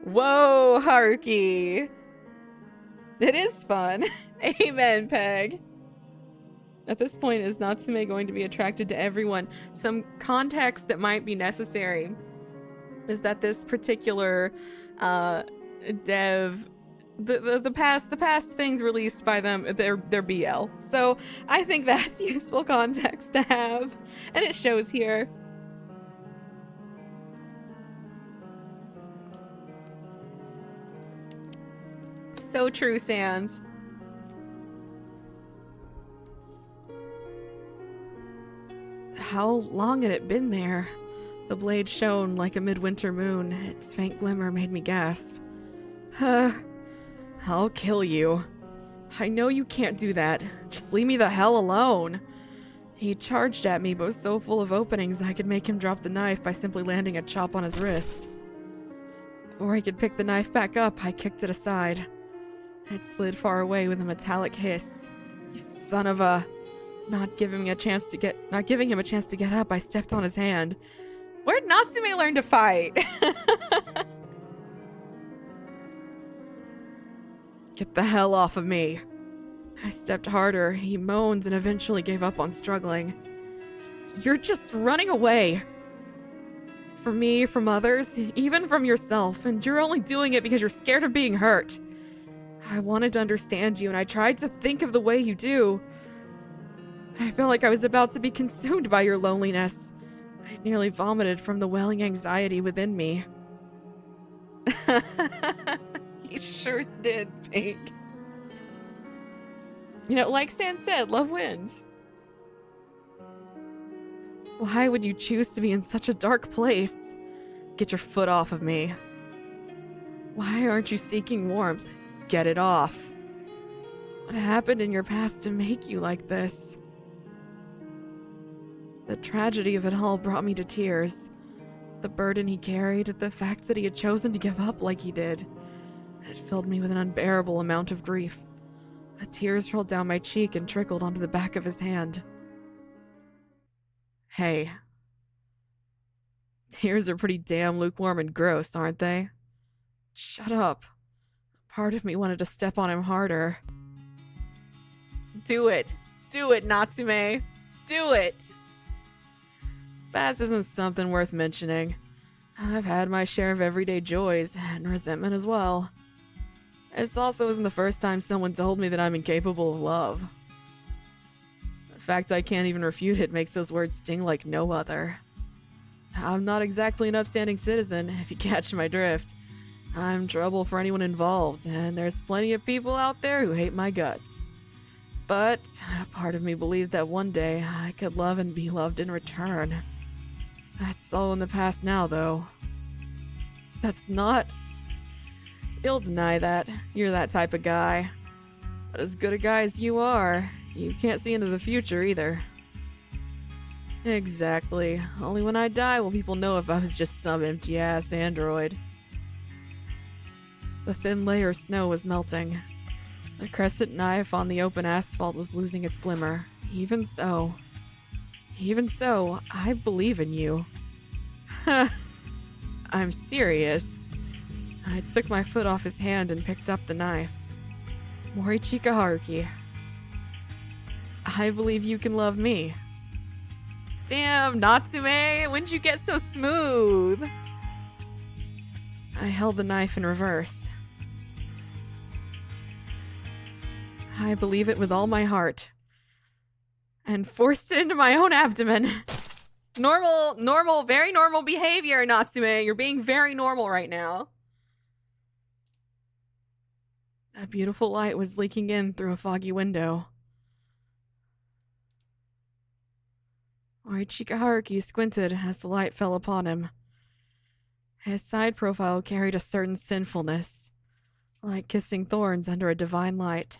A: Whoa, Haruki! It is fun. Amen, Peg. At this point, is Natsume going to be attracted to everyone? Some context that might be necessary is that this particular dev, the past things released by them, they're BL. So I think that's useful context to have, and it shows here. So true, Sans. How long had it been there? The blade shone like a midwinter moon. Its faint glimmer made me gasp. I'll kill you. I know you can't do that. Just leave me the hell alone. He charged at me, but was so full of openings I could make him drop the knife by simply landing a chop on his wrist. Before he could pick the knife back up, I kicked it aside. It slid far away with a metallic hiss. You son of a... Not giving him a chance to get up, I stepped on his hand. Where'd Natsume learn to fight? Get the hell off of me. I stepped harder. He moaned and eventually gave up on struggling. You're just running away. From me, from others, even from yourself, and you're only doing it because you're scared of being hurt. I wanted to understand you, and I tried to think of the way you do. I felt like I was about to be consumed by your loneliness. I nearly vomited from the welling anxiety within me. He sure did, Pink. You know, like San said, love wins. Why would you choose to be in such a dark place? Get your foot off of me. Why aren't you seeking warmth? Get it off. What happened in your past to make you like this? The tragedy of it all brought me to tears. The burden he carried, the fact that he had chosen to give up like he did. It filled me with an unbearable amount of grief. The tears rolled down my cheek and trickled onto the back of his hand. Hey. Tears are pretty damn lukewarm and gross, aren't they? Shut up. Part of me wanted to step on him harder. Do it. Do it, Natsume. Do it. Fast isn't something worth mentioning. I've had my share of everyday joys and resentment as well. This also isn't the first time someone told me that I'm incapable of love. The fact I can't even refute it makes those words sting like no other. I'm not exactly an upstanding citizen, if you catch my drift. I'm trouble for anyone involved, and there's plenty of people out there who hate my guts. But a part of me believed that one day I could love and be loved in return. That's all in the past now, though. That's not... You'll deny that. You're that type of guy. But as good a guy as you are, you can't see into the future either. Exactly. Only when I die will people know if I was just some empty-ass android. The thin layer of snow was melting. The crescent knife on the open asphalt was losing its glimmer. Even so, I believe in you. I'm serious. I took my foot off his hand and picked up the knife. Morichika Haruki. I believe you can love me. Damn, Natsume, when'd you get so smooth? I held the knife in reverse. I believe it with all my heart. And forced it into my own abdomen. Normal, very normal behavior, Natsume. You're being very normal right now. A beautiful light was leaking in through a foggy window. Morichika Haruki squinted as the light fell upon him. His side profile carried a certain sinfulness, like kissing thorns under a divine light.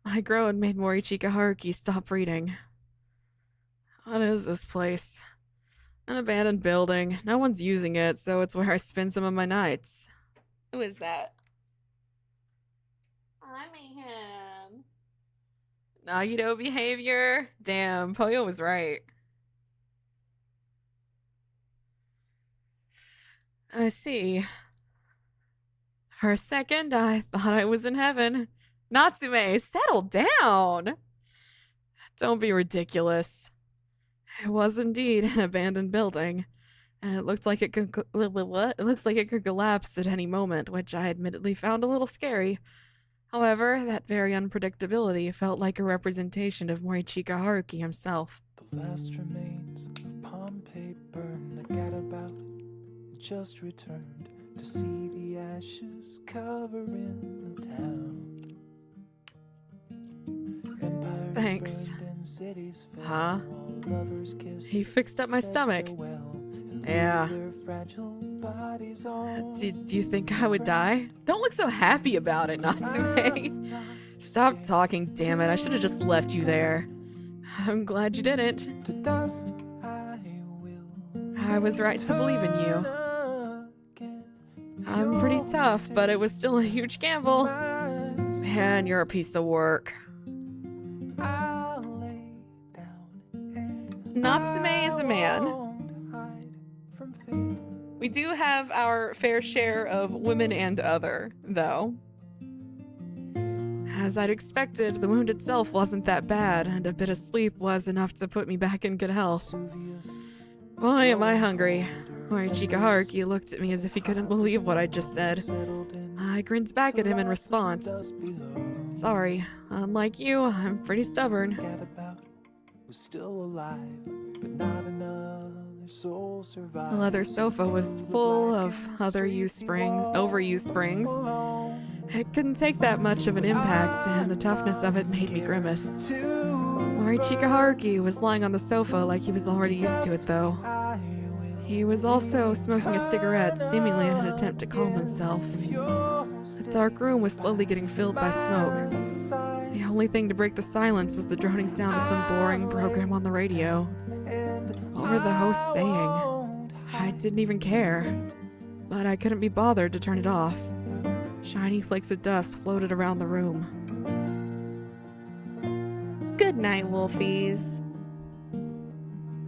A: My groan made Morichika Haruki stop reading. What is this place? An abandoned building. No one's using it, so it's where I spend some of my nights. Who is that? I mean him. Nagito behavior? Damn, Poyo was right. I see. For a second, I thought I was in heaven. Natsume, settle down! Don't be ridiculous. It was indeed an abandoned building, and it looked like it could collapse at any moment, which I admittedly found a little scary. However, that very unpredictability felt like a representation of Morichika Haruki himself.
D: The last remains of Pompeii burned. The gadabout just returned to see the ashes covering the town. Empires
A: Thanks.
D: burned and cities fell.
A: Huh?
D: All lovers kissed,
A: He fixed up my
D: said
A: stomach.
D: farewell, and
A: Yeah.
D: laid their fragile bodies on
A: Do you think I would die? Don't look so happy about it, Natsume. Stop talking, damn it. I should have just left you there. I'm glad you didn't.
D: to dust. I will
A: I was right to believe in you.
D: again.
A: I'm pretty tough, but it was still a huge gamble.
D: My inside.
A: Man, you're a piece of work.
D: I'll lay down and
A: Natsume is a man.
D: won't hide from fate.
A: We do have our fair share of women and other, though. As I'd expected, the wound itself wasn't that bad, and a bit of sleep was enough to put me back in good health. Boy, am I hungry. Morichika Haruki looked at me as if he couldn't believe what I just said. I grinned back at him in response. Sorry, unlike you, I'm pretty stubborn.
D: Was still alive, but not another soul survived.
A: The leather sofa was full of overused springs. It couldn't take that much of an impact, and the toughness of it made me grimace. Morichika Haruki was lying on the sofa like he was already used to it, though. He was also smoking a cigarette, seemingly in an attempt to calm himself. The dark room was slowly getting filled by smoke. The only thing to break the silence was the droning sound of some boring program on the radio. What were the hosts saying? I didn't even care, but I couldn't be bothered to turn it off. Shiny flakes of dust floated around the room.
B: Good night, wolfies.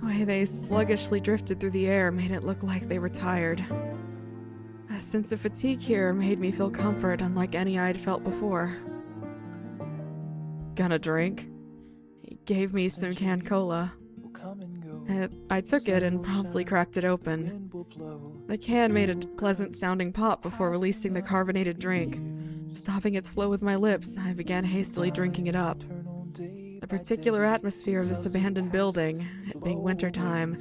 A: The way they sluggishly drifted through the air made it look like they were tired. A sense of fatigue here made me feel comfort unlike any I'd felt before. Gonna drink? He gave me some canned cola. I took it and promptly cracked it open. The can made a pleasant-sounding pop before releasing the carbonated drink. Stopping its flow with my lips, I began hastily drinking it up. The particular atmosphere of this abandoned building, it being wintertime,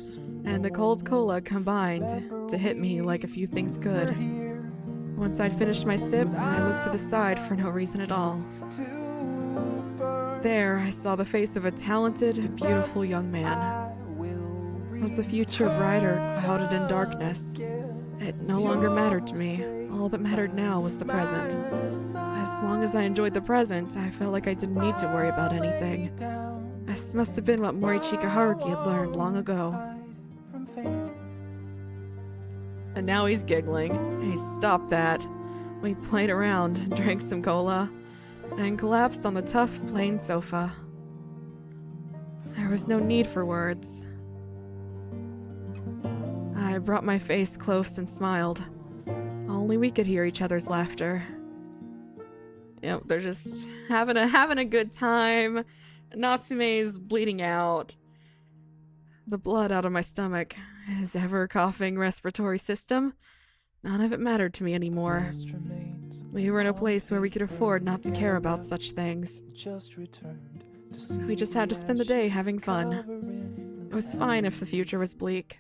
A: and the cold cola combined to hit me like a few things could. Once I'd finished my sip, I looked to the side for no reason at all. There, I saw the face of a talented, beautiful young man. Was the future bright or clouded in darkness? It no longer mattered to me. All that mattered now was the present. As long as I enjoyed the present, I felt like I didn't need to worry about anything. This must have been what Morichika Haruki had learned long ago. And now he's giggling. He stopped that. We played around, drank some cola, and collapsed on the tough, plain sofa. There was no need for words. I brought my face close and smiled. Only we could hear each other's laughter. Yep, they're just having a good time. Natsume's bleeding out. The blood out of my stomach, his ever-coughing respiratory system. None of it mattered to me anymore. We were in a place where we could afford not to care about such things. We just had to spend the day having fun. It was fine if the future was bleak.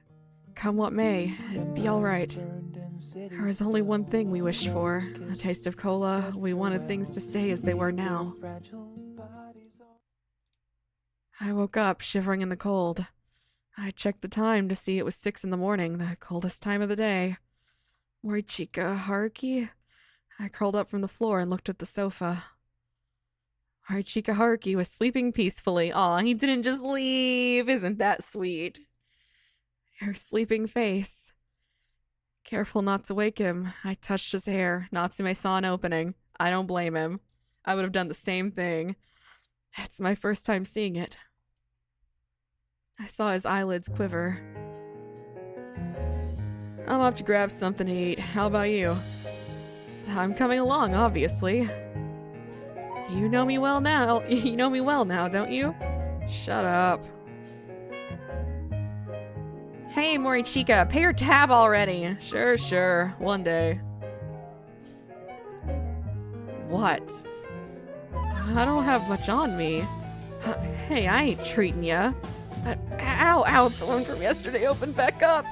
A: Come what may, it'd be alright. There was only one thing we wished for, a taste of cola. We wanted things to stay as they were now. I woke up, shivering in the cold. I checked the time to see it was 6 in the morning, the coldest time of the day. Morichika Haruki? I curled up from the floor and looked at the sofa. Morichika Haruki was sleeping peacefully. Aw, he didn't just leave. Isn't that sweet? Her sleeping face. Careful not to wake him, I touched his hair. Natsume saw an opening. I don't blame him. I would have done the same thing. It's my first time seeing it. I saw his eyelids quiver. I'm off to grab something to eat. How about you? I'm coming along, obviously. You know me well now. You know me well now, don't you? Shut up. Hey, Morichika, pay your tab already. Sure. One day. What? I don't have much on me. Hey, I ain't treating ya. Ow, the one from yesterday opened back up.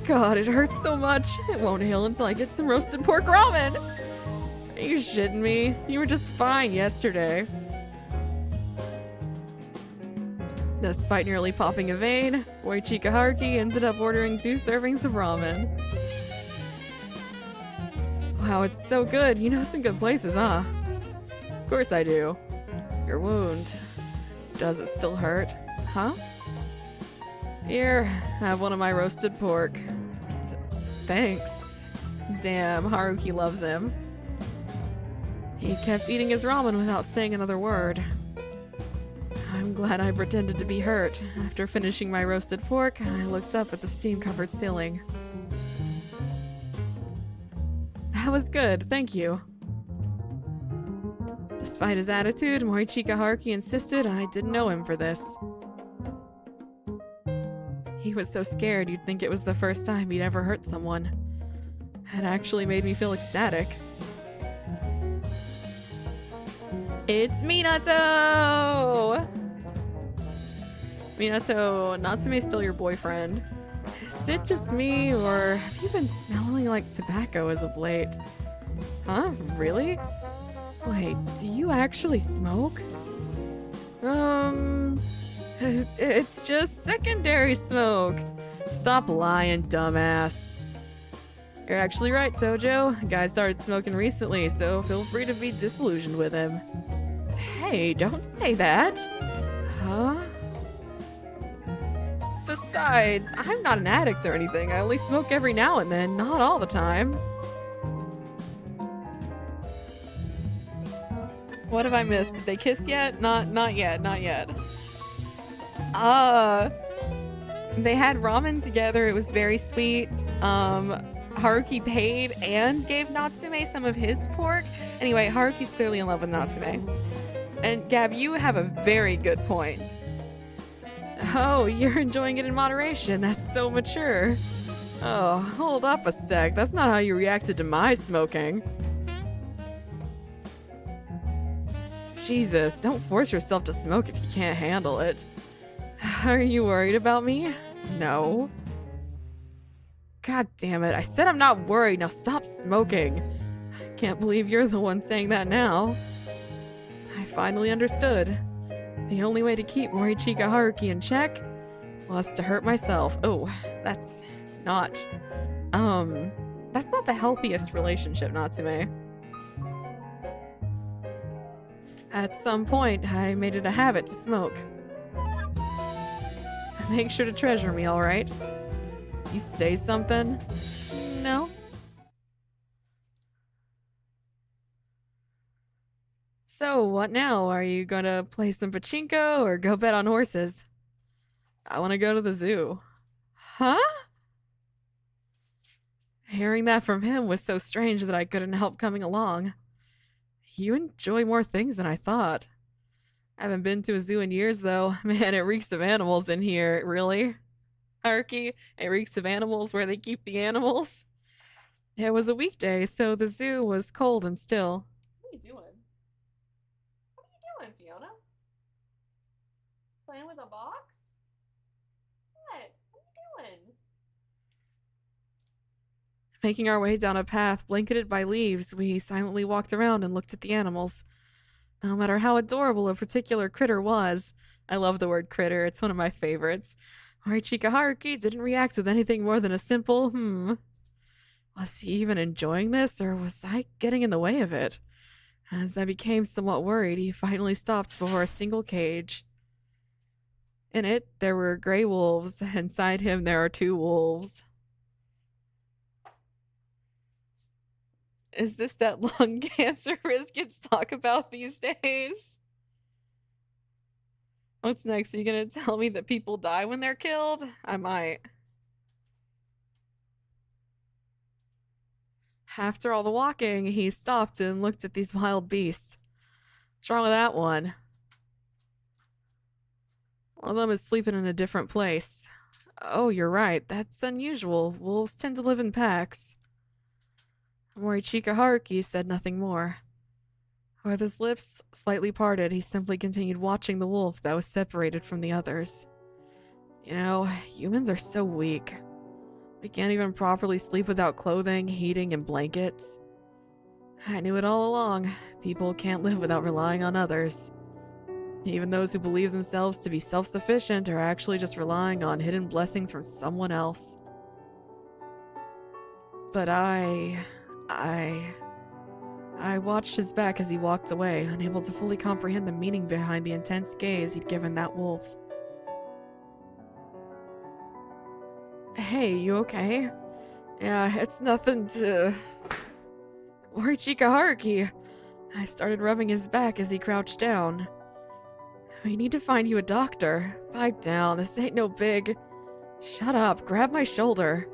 A: God, it hurts so much. It won't heal until I get some roasted pork ramen. Are you shitting me? You were just fine yesterday. Despite nearly popping a vein, Morichika Haruki ended up ordering 2 servings of ramen. Wow, it's so good. You know some good places, huh? Of course I do. Your wound. Does it still hurt? Huh? Here, have one of my roasted pork. Thanks. Damn, Haruki loves him.
B: He kept eating his ramen without saying another word. I'm glad I pretended to be hurt. After finishing my roasted pork, I looked up at the steam-covered ceiling. That was good, thank you. Despite his attitude, Morichika Haruki insisted I didn't know him for this. He was so scared you'd think it was the first time he'd ever hurt someone. It actually made me feel ecstatic. It's Minato! Minato, Natsume's still your boyfriend. Is it just me, or have you been smelling like tobacco as of late? Huh? Really? Wait, do you actually smoke? It's just secondary smoke. Stop lying, dumbass. You're actually right, Tojo. Guy started smoking recently, so feel free to be disillusioned with him. Hey, don't say that. Huh? Besides, I'm not an addict or anything. I only smoke every now and then, not all the time.
A: What have I missed? Did they kiss yet? Not yet. They had ramen together. It was very sweet. Haruki paid and gave Natsume some of his pork. Anyway, Haruki's clearly in love with Natsume. And Gab, you have a very good point. Oh, you're enjoying it in moderation. That's so mature. Oh, hold up a sec. That's not how you reacted to my smoking. Jesus, don't force yourself to smoke if you can't handle it. Are you worried about me? No. God damn it, I said I'm not worried, now stop smoking. I can't believe you're the one saying that now. I finally understood. The only way to keep Morichika Haruki in check was to hurt myself. Oh, that's not the healthiest relationship, Natsume. At some point, I made it a habit to smoke. Make sure to treasure me, alright? You say something? No? So, what now? Are you gonna play some pachinko or go bet on horses? I wanna go to the zoo. Huh? Hearing that from him was so strange that I couldn't help coming along. You enjoy more things than I thought. I haven't been to a zoo in years, though. Man, it reeks of animals in here. Really? Haruki, it reeks of animals where they keep the animals? It was a weekday, so the zoo was cold and still. What are you doing? What are you doing, Fiona? Playing with a box? What? What are you doing? Making our way down a path blanketed by leaves, we silently walked around and looked at the animals. No matter how adorable a particular critter was, I love the word critter, it's one of my favorites, Morichika Haruki didn't react with anything more than a simple, Was he even enjoying this, or was I getting in the way of it? As I became somewhat worried, he finally stopped before a single cage. In it, there were gray wolves. Inside him, there are 2 wolves. Is this that lung cancer risk kids talk about these days? What's next? Are you gonna tell me that people die when they're killed? I might. After all the walking, he stopped and looked at these wild beasts. What's wrong with that one? One of them is sleeping in a different place. Oh, you're right. That's unusual. Wolves tend to live in packs. Morichika Haruki said nothing more. With his lips slightly parted, he simply continued watching the wolf that was separated from the others. You know, humans are so weak. We can't even properly sleep without clothing, heating, and blankets. I knew it all along. People can't live without relying on others. Even those who believe themselves to be self-sufficient are actually just relying on hidden blessings from someone else. But I watched his back as he walked away, unable to fully comprehend the meaning behind the intense gaze he'd given that wolf. Hey, you okay? Yeah, it's nothing to... Morichika Haruki,
B: I started rubbing his back as he crouched down. We need to find you a doctor. Pipe down, this ain't no big... Shut up, grab my shoulder.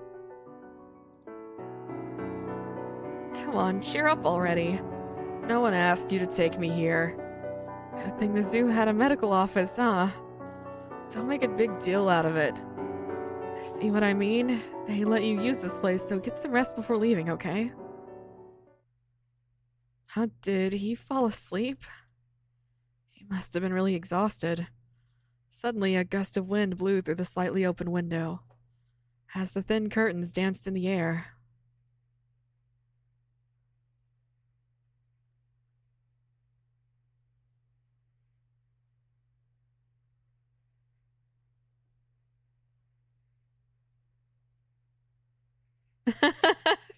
B: Come on, cheer up already. No one asked you to take me here. Good thing the zoo had a medical office, huh? Don't make a big deal out of it. See what I mean? They let you use this place, so get some rest before leaving, okay? How did he fall asleep? He must have been really exhausted. Suddenly, a gust of wind blew through the slightly open window, as the thin curtains danced in the air.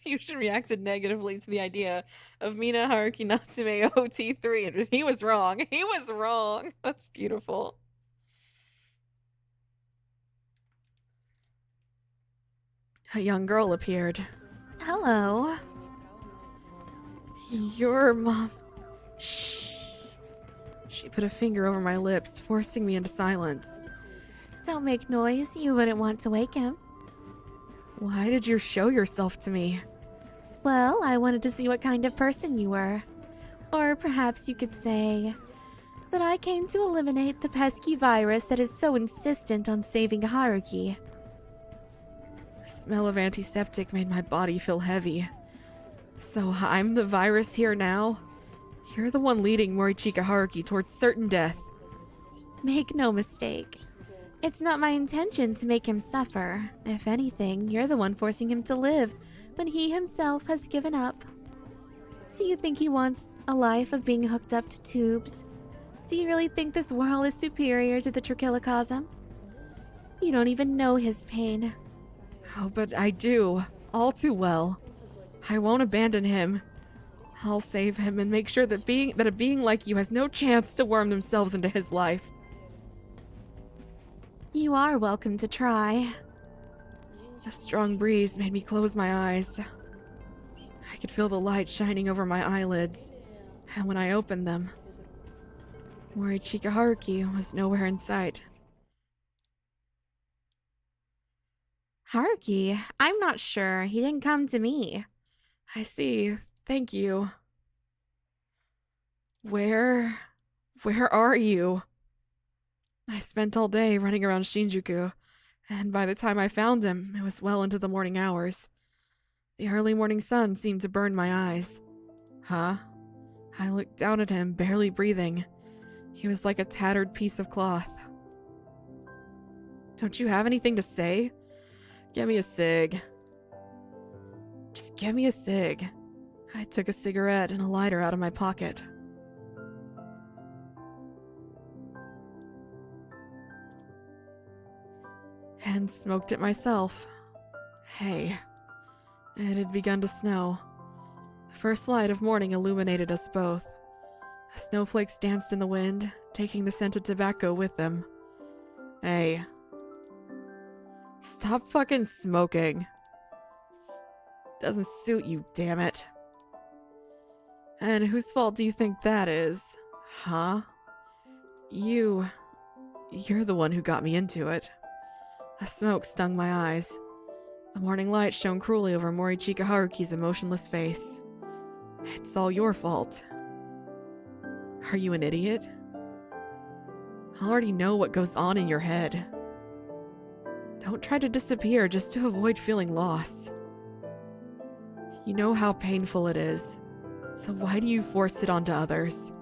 B: Fusion reacted negatively to the idea of Mina Haruki Natsume OT3, and he was wrong. He was wrong. That's beautiful. A young girl appeared. Hello. Your mom. Shh. She put a finger over my lips, forcing me into silence. Don't make noise. You wouldn't want to wake him. Why did you show yourself to me? Well, I wanted to see what kind of person you were. Or perhaps you could say that I came to eliminate the pesky virus that is so insistent on saving Haruki. The smell of antiseptic made my body feel heavy. So I'm the virus here now? You're the one leading Morichika Haruki towards certain death. Make no mistake. It's not my intention to make him suffer. If anything, you're the one forcing him to live when he himself has given up. Do you think he wants a life of being hooked up to tubes? Do you really think this world is superior to the trichilocosm? You don't even know his pain. Oh, but I do. All too well. I won't abandon him. I'll save him and make sure that a being like you has no chance to worm themselves into his life. You are welcome to try. A strong breeze made me close my eyes. I could feel the light shining over my eyelids, and when I opened them, Morichika Haruki was nowhere in sight. Haruki? I'm not sure. He didn't come to me. I see. Thank you. Where are you? I spent all day running around Shinjuku, and by the time I found him, it was well into the morning hours. The early morning sun seemed to burn my eyes. Huh? I looked down at him, barely breathing. He was like a tattered piece of cloth. Don't you have anything to say? Get me a cig. Just get me a cig. I took a cigarette and a lighter out of my pocket. And smoked it myself. Hey. It had begun to snow. The first light of morning illuminated us both. The snowflakes danced in the wind, taking the scent of tobacco with them. Hey. Stop fucking smoking. Doesn't suit you, damn it. And whose fault do you think that is? Huh? You're the one who got me into it. The smoke stung my eyes. The morning light shone cruelly over Morichika Haruki's emotionless face. It's all your fault. Are you an idiot? I already know what goes on in your head. Don't try to disappear just to avoid feeling lost. You know how painful it is, so why do you force it onto others?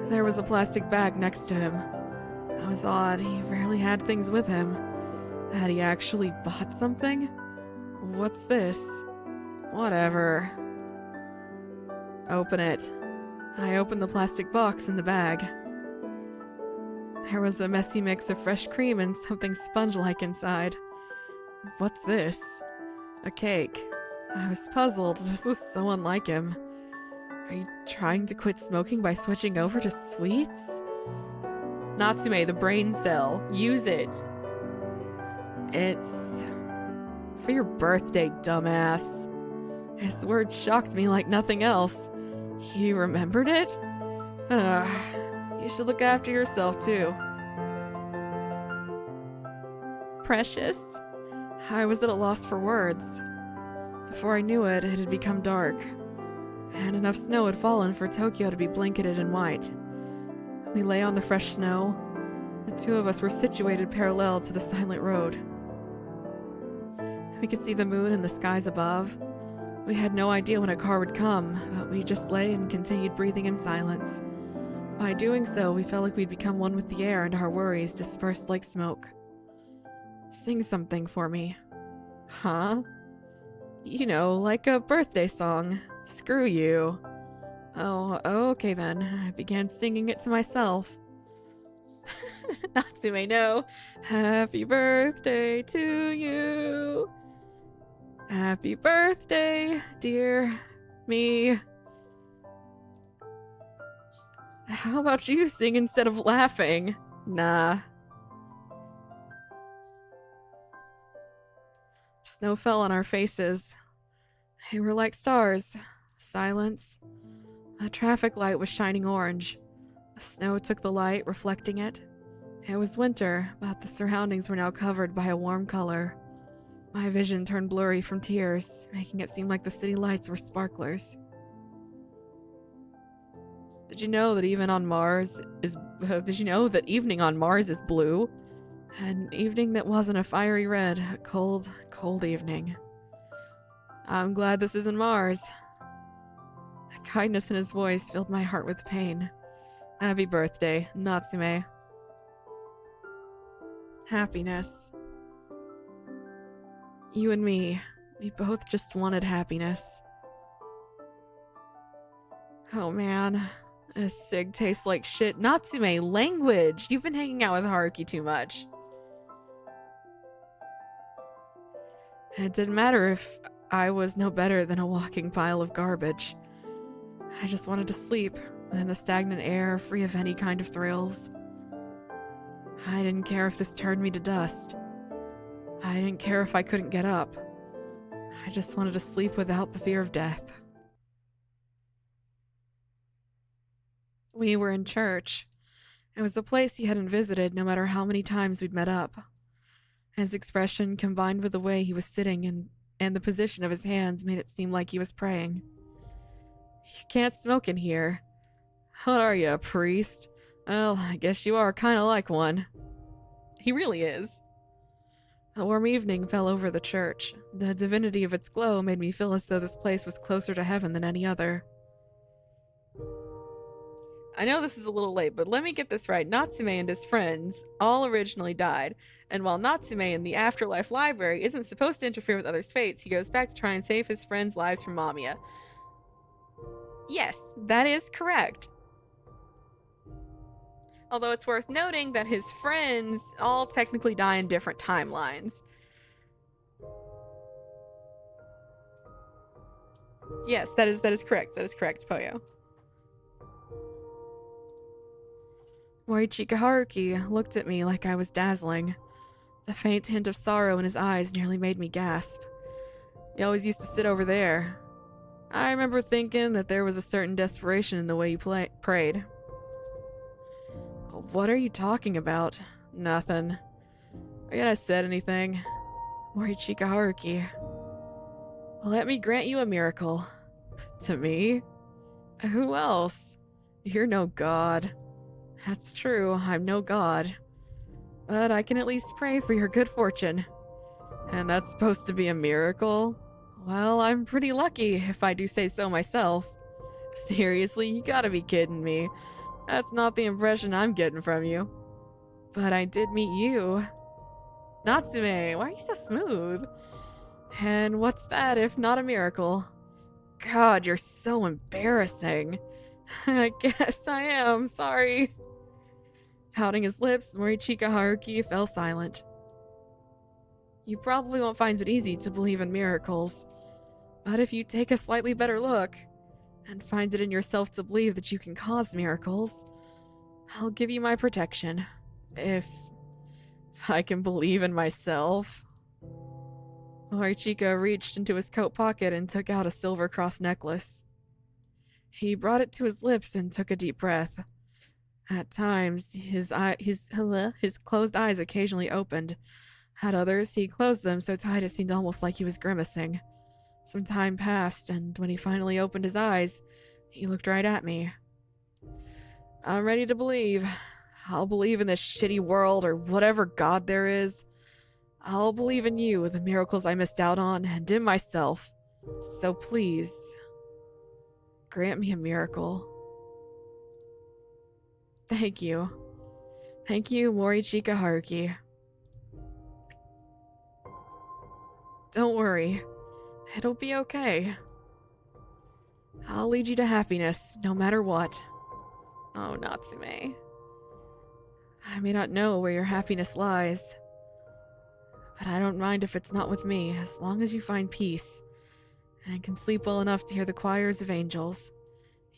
B: There was a plastic bag next to him. That was odd. He rarely had things with him. Had he actually bought something? What's this? Whatever. Open it. I opened the plastic box in the bag. There was a messy mix of fresh cream and something sponge-like inside. What's this? A cake. I was puzzled. This was so unlike him. Are you trying to quit smoking by switching over to sweets?
A: Natsume, the brain cell. Use it.
B: It's for your birthday, dumbass. His words shocked me like nothing else. He remembered it? You should look after yourself, too. Precious? I was at a loss for words. Before I knew it, it had become dark, and enough snow had fallen for Tokyo to be blanketed in white. We lay on the fresh snow. The two of us were situated parallel to the silent road. We could see the moon and the skies above. We had no idea when a car would come, but we just lay and continued breathing in silence. By doing so, we felt like we'd become one with the air and our worries dispersed like smoke. Sing something for me. Huh? You know, like a birthday song. Screw you. Oh, okay then. I began singing it to myself. Natsume, no. Happy birthday to you. Happy birthday, dear me. How about you sing instead of laughing? Nah. Snow fell on our faces. They were like stars. Silence. A traffic light was shining orange. The snow took the light, reflecting it. It was winter, but the surroundings were now covered by a warm color. My vision turned blurry from tears, making it seem like the city lights were sparklers. Did you know that evening on Mars is blue? An evening that wasn't a fiery red, a cold, cold evening. I'm glad this isn't Mars. The kindness in his voice filled my heart with pain. Happy birthday, Natsume. Happiness. You and me, we both just wanted happiness. Oh man, this cig tastes like shit. Natsume, language! You've been hanging out with Haruki too much. It didn't matter if I was no better than a walking pile of garbage. I just wanted to sleep, in the stagnant air, free of any kind of thrills. I didn't care if this turned me to dust. I didn't care if I couldn't get up. I just wanted to sleep without the fear of death. We were in church. It was a place he hadn't visited no matter how many times we'd met up. His expression, combined with the way he was sitting and the position of his hands, made it seem like he was praying. You can't smoke in here. What are you, a priest? Well, I guess you are kind of like one.
A: He really is.
B: A warm evening fell over the church. The divinity of its glow made me feel as though this place was closer to heaven than any other.
A: I know this is a little late, but let me get this right. Natsume and his friends all originally died, and while Natsume in the Afterlife Library isn't supposed to interfere with others' fates, he goes back to try and save his friends' lives from MAMIYA. Yes, that is correct. Although it's worth noting that his friends all technically die in different timelines. Yes, that is correct. That is correct, Poyo.
B: Morichika Haruki looked at me like I was dazzling. The faint hint of sorrow in his eyes nearly made me gasp. He always used to sit over there. I remember thinking that there was a certain desperation in the way he prayed. What are you talking about? Nothing. Forget I said anything. Morichika Haruki. Let me grant you a miracle. To me? Who else? You're no god. That's true, I'm no god. But I can at least pray for your good fortune. And that's supposed to be a miracle? Well, I'm pretty lucky, if I do say so myself. Seriously, you gotta be kidding me. That's not the impression I'm getting from you. But I did meet you. Natsume, why are you so smooth? And what's that if not a miracle? God, you're so embarrassing. I guess I am, sorry. Pouting his lips, Morichika Haruki fell silent. You probably won't find it easy to believe in miracles. But if you take a slightly better look, and find it in yourself to believe that you can cause miracles, I'll give you my protection. If I can believe in myself. Morishika reached into his coat pocket and took out a silver cross necklace. He brought it to his lips and took a deep breath. At times, his closed eyes occasionally opened. At others, he closed them so tight it seemed almost like he was grimacing. Some time passed, and when he finally opened his eyes, he looked right at me. I'm ready to believe. I'll believe in this shitty world or whatever god there is. I'll believe in you, the miracles I missed out on, and in myself. So please, grant me a miracle. Thank you. Thank you, Morishika Haruki. Don't worry. It'll be okay. I'll lead you to happiness, no matter what. Oh, Natsume. I may not know where your happiness lies, but I don't mind if it's not with me, as long as you find peace, and can sleep well enough to hear the choirs of angels.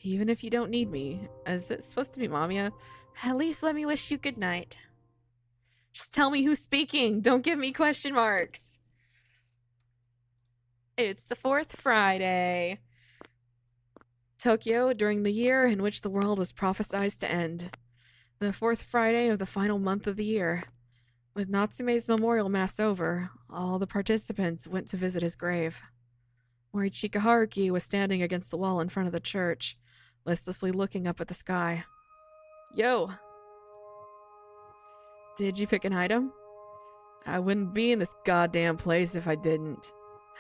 B: Even if you don't need me, as it's supposed to be Mamiya, at least let me wish you good night. Just tell me who's speaking, don't give me question marks. It's the 4th Friday. Tokyo, during the year in which the world was prophesied to end. The 4th Friday of the final month of the year. With Natsume's memorial mass over, all the participants went to visit his grave. Morishika Haruki was standing against the wall in front of the church, listlessly looking up at the sky. Yo! Did you pick an item? I wouldn't be in this goddamn place if I didn't.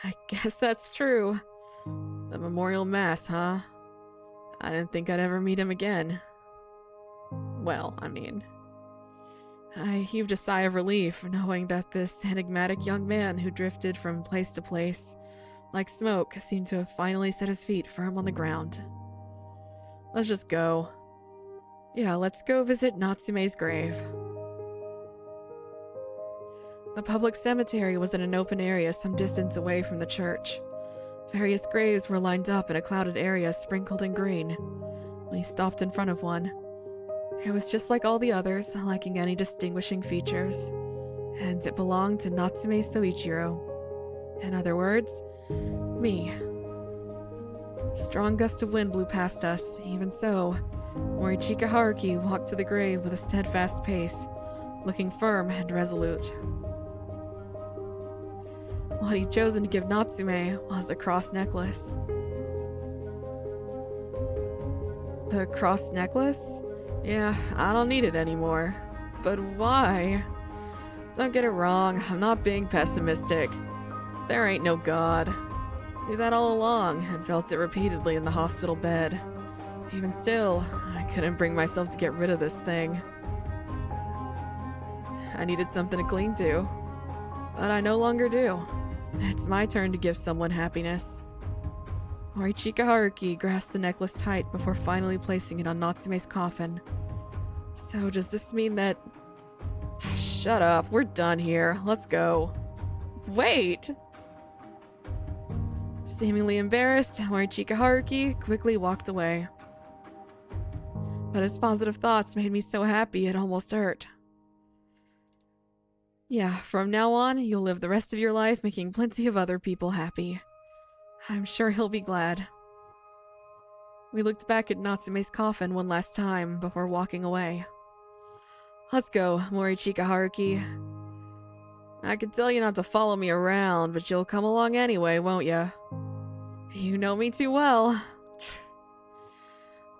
B: I guess that's true. The memorial mass, huh? I didn't think I'd ever meet him again. Well, I heaved a sigh of relief, knowing that this enigmatic young man who drifted from place to place, like smoke, seemed to have finally set his feet firm on the ground. Let's just go. Yeah, let's go visit Natsume's grave. The public cemetery was in an open area some distance away from the church. Various graves were lined up in a clouded area sprinkled in green. We stopped in front of one. It was just like all the others, lacking any distinguishing features. And it belonged to Natsume Soichiro. In other words, me. A strong gust of wind blew past us. Even so, Morishika Haruki walked to the grave with a steadfast pace, looking firm and resolute. What he'd chosen to give Natsume was a cross necklace. The cross necklace? Yeah, I don't need it anymore. But why? Don't get it wrong, I'm not being pessimistic. There ain't no God. Knew that all along, and felt it repeatedly in the hospital bed. Even still, I couldn't bring myself to get rid of this thing. I needed something to cling to. But I no longer do. It's my turn to give someone happiness. Morishika Haruki grasped the necklace tight before finally placing it on Natsume's coffin. So does this mean that... Shut up, we're done here. Let's go. Wait! Seemingly embarrassed, Morishika Haruki quickly walked away. But his positive thoughts made me so happy it almost hurt. Yeah, from now on, you'll live the rest of your life making plenty of other people happy. I'm sure he'll be glad. We looked back at Natsume's coffin one last time before walking away. Let's go, Morishika Haruki. I could tell you not to follow me around, but you'll come along anyway, won't ya? You know me too well.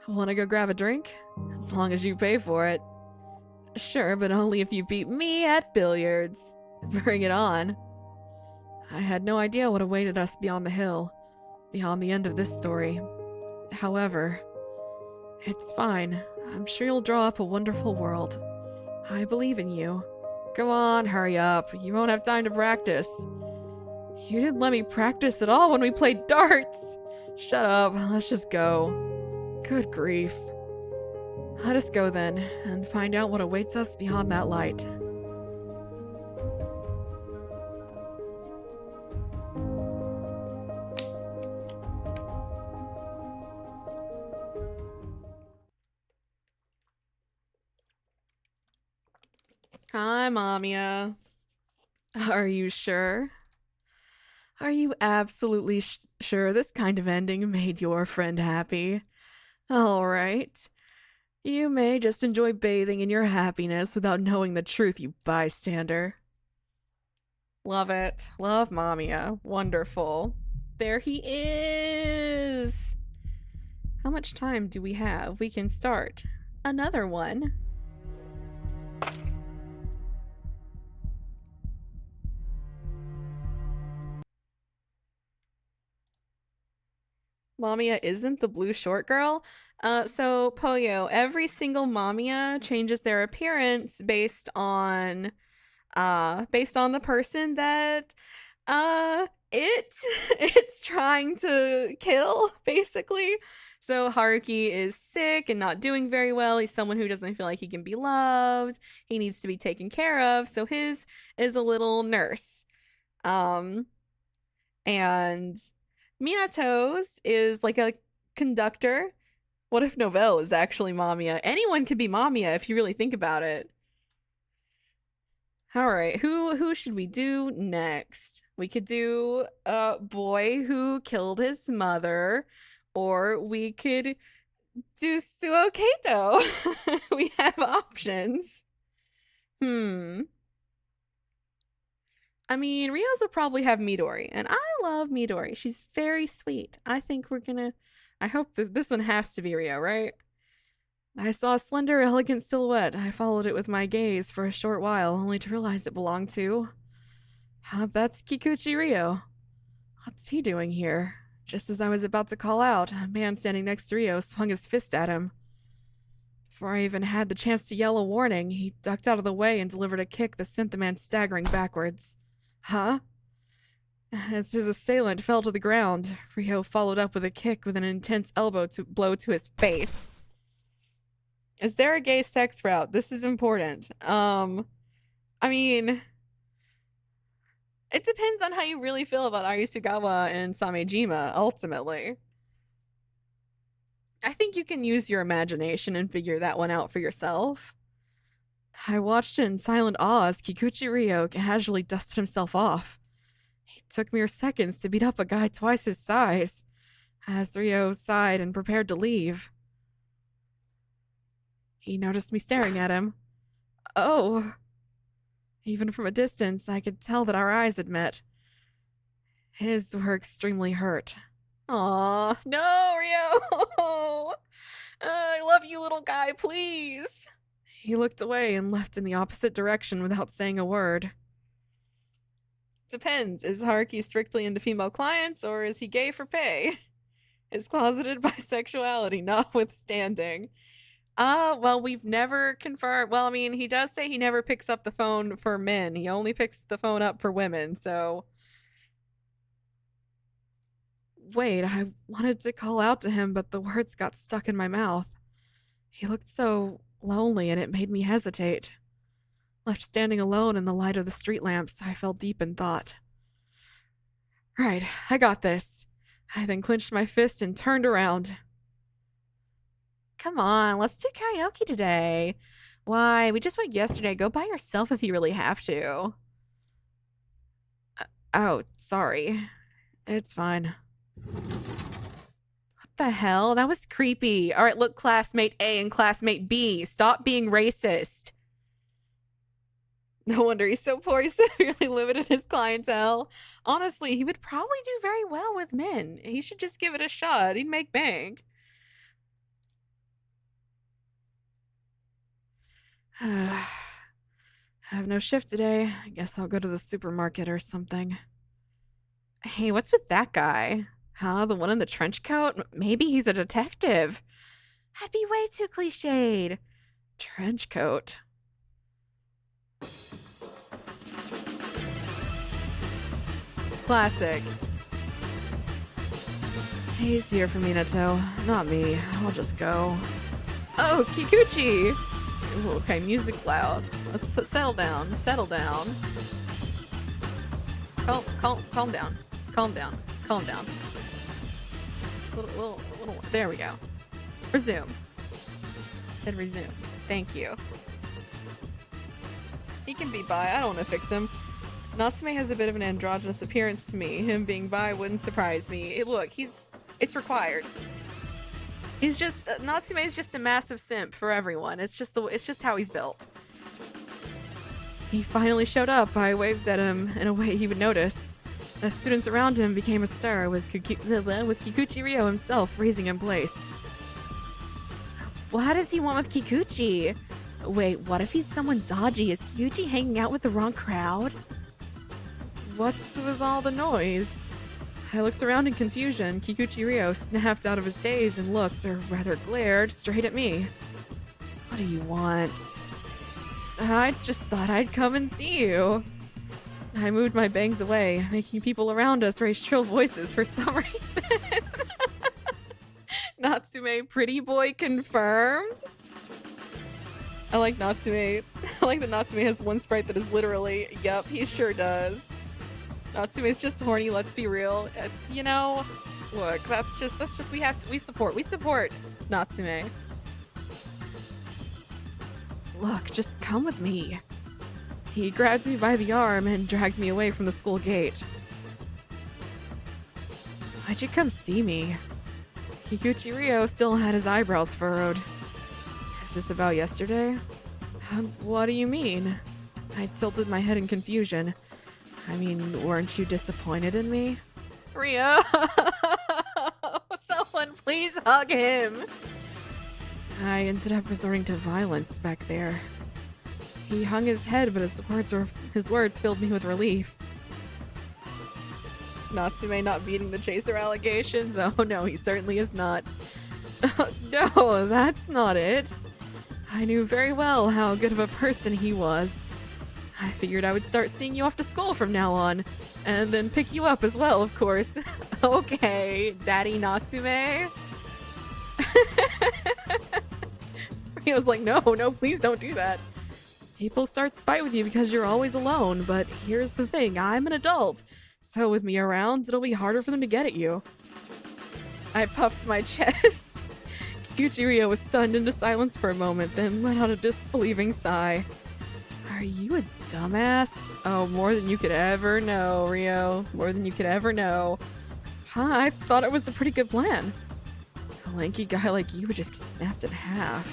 B: Wanna go grab a drink? As long as you pay for it. Sure, but only if you beat me at billiards. Bring it on. I had no idea what awaited us beyond the hill, beyond the end of this story. However, it's fine. I'm sure you'll draw up a wonderful world. I believe in you. Come on, hurry up. You won't have time to practice. You didn't let me practice at all when we played darts. Shut up. Let's just go. Good grief. Let us go then, and find out what awaits us beyond that light.
A: Hi, Mamiya. Are you sure? Are you absolutely sure this kind of ending made your friend happy? All right. You may just enjoy bathing in your happiness without knowing the truth, you bystander. Love it. Love Mamiya. Wonderful. There he is! How much time do we have? We can start another one. Mamiya isn't the blue short girl. So Poyo, every single Mamiya changes their appearance based on the person that it's trying to kill, basically. So Haruki is sick and not doing very well. He's someone who doesn't feel like he can be loved. He needs to be taken care of. So his is a little nurse. And Minato's is like a conductor. What if Novelle is actually Mamiya? Anyone could be Mamiya if you really think about it. All right, who should we do next? We could do a boy who killed his mother, or we could do Suo Kato. We have options. I mean, Rio's will probably have Midori, and I love Midori. She's very sweet. I think we're gonna... I hope this one has to be Rio, right? I saw a slender, elegant silhouette. I followed it with my gaze for a short while, only to realize it belonged to... that's Kikuchi Rio. What's he doing here? Just as I was about to call out, a man standing next to Rio swung his fist at him. Before I even had the chance to yell a warning, he ducked out of the way and delivered a kick that sent the man staggering backwards. Huh? As his assailant fell to the ground, Rio followed up with a kick with an intense elbow blow to his face. Is there a gay sex route? This is important. I mean, it depends on how you really feel about Arisugawa and Samejima, ultimately. I think you can use your imagination and figure that one out for yourself. I watched in silent awe as Kikuchi Rio casually dusted himself off. It took mere seconds to beat up a guy twice his size, as Rio sighed and prepared to leave. He noticed me staring at him. Oh. Even from a distance, I could tell that our eyes had met. His were extremely hurt. Aw, no, Rio! I love you, little guy, please! He looked away and left in the opposite direction without saying a word. Depends. Is Haruki strictly into female clients, or is he gay for pay? His closeted bisexuality notwithstanding. Well, we've never confirmed. Well, I mean, he does say he never picks up the phone for men. He only picks the phone up for women, so... Wait, I wanted to call out to him, but the words got stuck in my mouth. He looked so lonely, and it made me hesitate. Left standing alone in the light of the street lamps, I fell deep in thought. Right, I got this. I then clenched my fist and turned around. Come on, let's do karaoke today. Why, we just went yesterday. Go by yourself if you really have to. Oh, sorry. It's fine. What the hell? That was creepy. All right, look, classmate A and classmate B. Stop being racist. No wonder he's so poor. He's severely limited his clientele. Honestly, he would probably do very well with men. He should just give it a shot. He'd make bank. I have no shift today. I guess I'll go to the supermarket or something. Hey, what's with that guy? Huh? The one in the trench coat? Maybe he's a detective. That'd be way too cliched. Trench coat. Classic. He's here for Minato, not me. I'll just go. Oh, Kikuchi! Ooh, okay, music loud. Let's settle down. Settle down. Calm down. Calm down. Calm down. Little. There we go. Resume. I said resume. Thank you. He can be bi. I don't want to fix him. Natsume has a bit of an androgynous appearance to me. Him being bi wouldn't surprise me. Look, it's required. He's just Natsume is just a massive simp for everyone. It's just how he's built. He finally showed up. I waved at him in a way he would notice. The students around him became a stir, with Kikuchi Ryo himself freezing in place.
B: What does he want with Kikuchi? Wait, what if he's someone dodgy? Is Kikuchi hanging out with the wrong crowd?
A: What's with all the noise? I looked around in confusion. Kikuchi Ryo snapped out of his daze and looked, or rather glared, straight at me.
B: What do you want?
A: I just thought I'd come and see you. I moved my bangs away, making people around us raise shrill voices for some reason. Natsume, pretty boy confirmed? I like Natsume. I like that Natsume has one sprite that is literally, yep, he sure does. Natsume's just horny, let's be real. It's, you know, look, that's just, we support Natsume.
B: Look, just come with me.
A: He grabbed me by the arm and dragged me away from the school gate.
B: Why'd you come see me?
A: Kikuchi Ryo still had his eyebrows furrowed. Is this about yesterday? What do you mean? I tilted my head in confusion.
B: I mean, weren't you disappointed in me?
A: Ryo! Someone please hug him!
B: I ended up resorting to violence back there.
A: He hung his head, but his words filled me with relief. Natsume not beating the chaser allegations? Oh no, he certainly is not. No, that's not it. I knew very well how good of a person he was. I figured I would start seeing you off to school from now on, and then pick you up as well, of course. Okay, Daddy Natsume? Ryo's like, no, please don't do that. People start to fight with you because you're always alone, but here's the thing, I'm an adult, so with me around, it'll be harder for them to get at you. I puffed my chest. Kikuchi Ryo was stunned into silence for a moment, then let out a disbelieving sigh. Are you a dumbass? Oh, more than you could ever know, Ryo. More than you could ever know. Huh, I thought it was a pretty good plan. A lanky guy like you would just get snapped in half.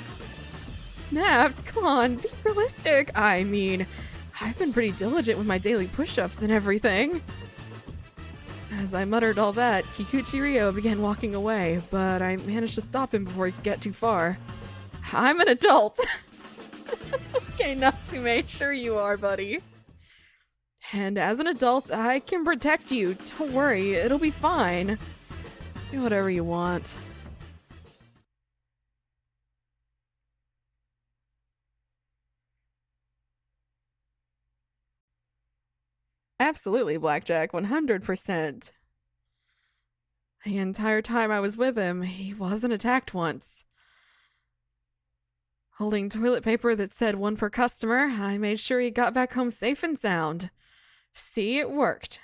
A: Snapped? Come on, be realistic. I mean, I've been pretty diligent with my daily push-ups and everything. As I muttered all that, Kikuchi Ryo began walking away, but I managed to stop him before he could get too far. I'm an adult! Okay, Natsume, sure you are, buddy. And as an adult, I can protect you. Don't worry, it'll be fine. Do whatever you want. Absolutely, Blackjack, 100%. The entire time I was with him, he wasn't attacked once. Holding toilet paper that said one per customer, I made sure he got back home safe and sound. See, it worked.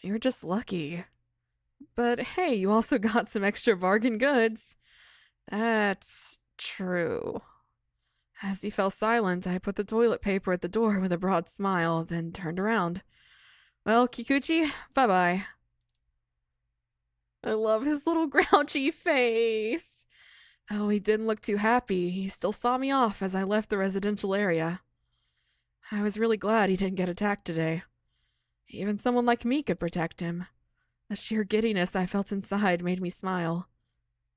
A: You're just lucky. But hey, you also got some extra bargain goods. That's true. As he fell silent, I put the toilet paper at the door with a broad smile, then turned around. Well, Kikuchi, bye-bye. I love his little grouchy face. Oh, he didn't look too happy. He still saw me off as I left the residential area. I was really glad he didn't get attacked today. Even someone like me could protect him. The sheer giddiness I felt inside made me smile.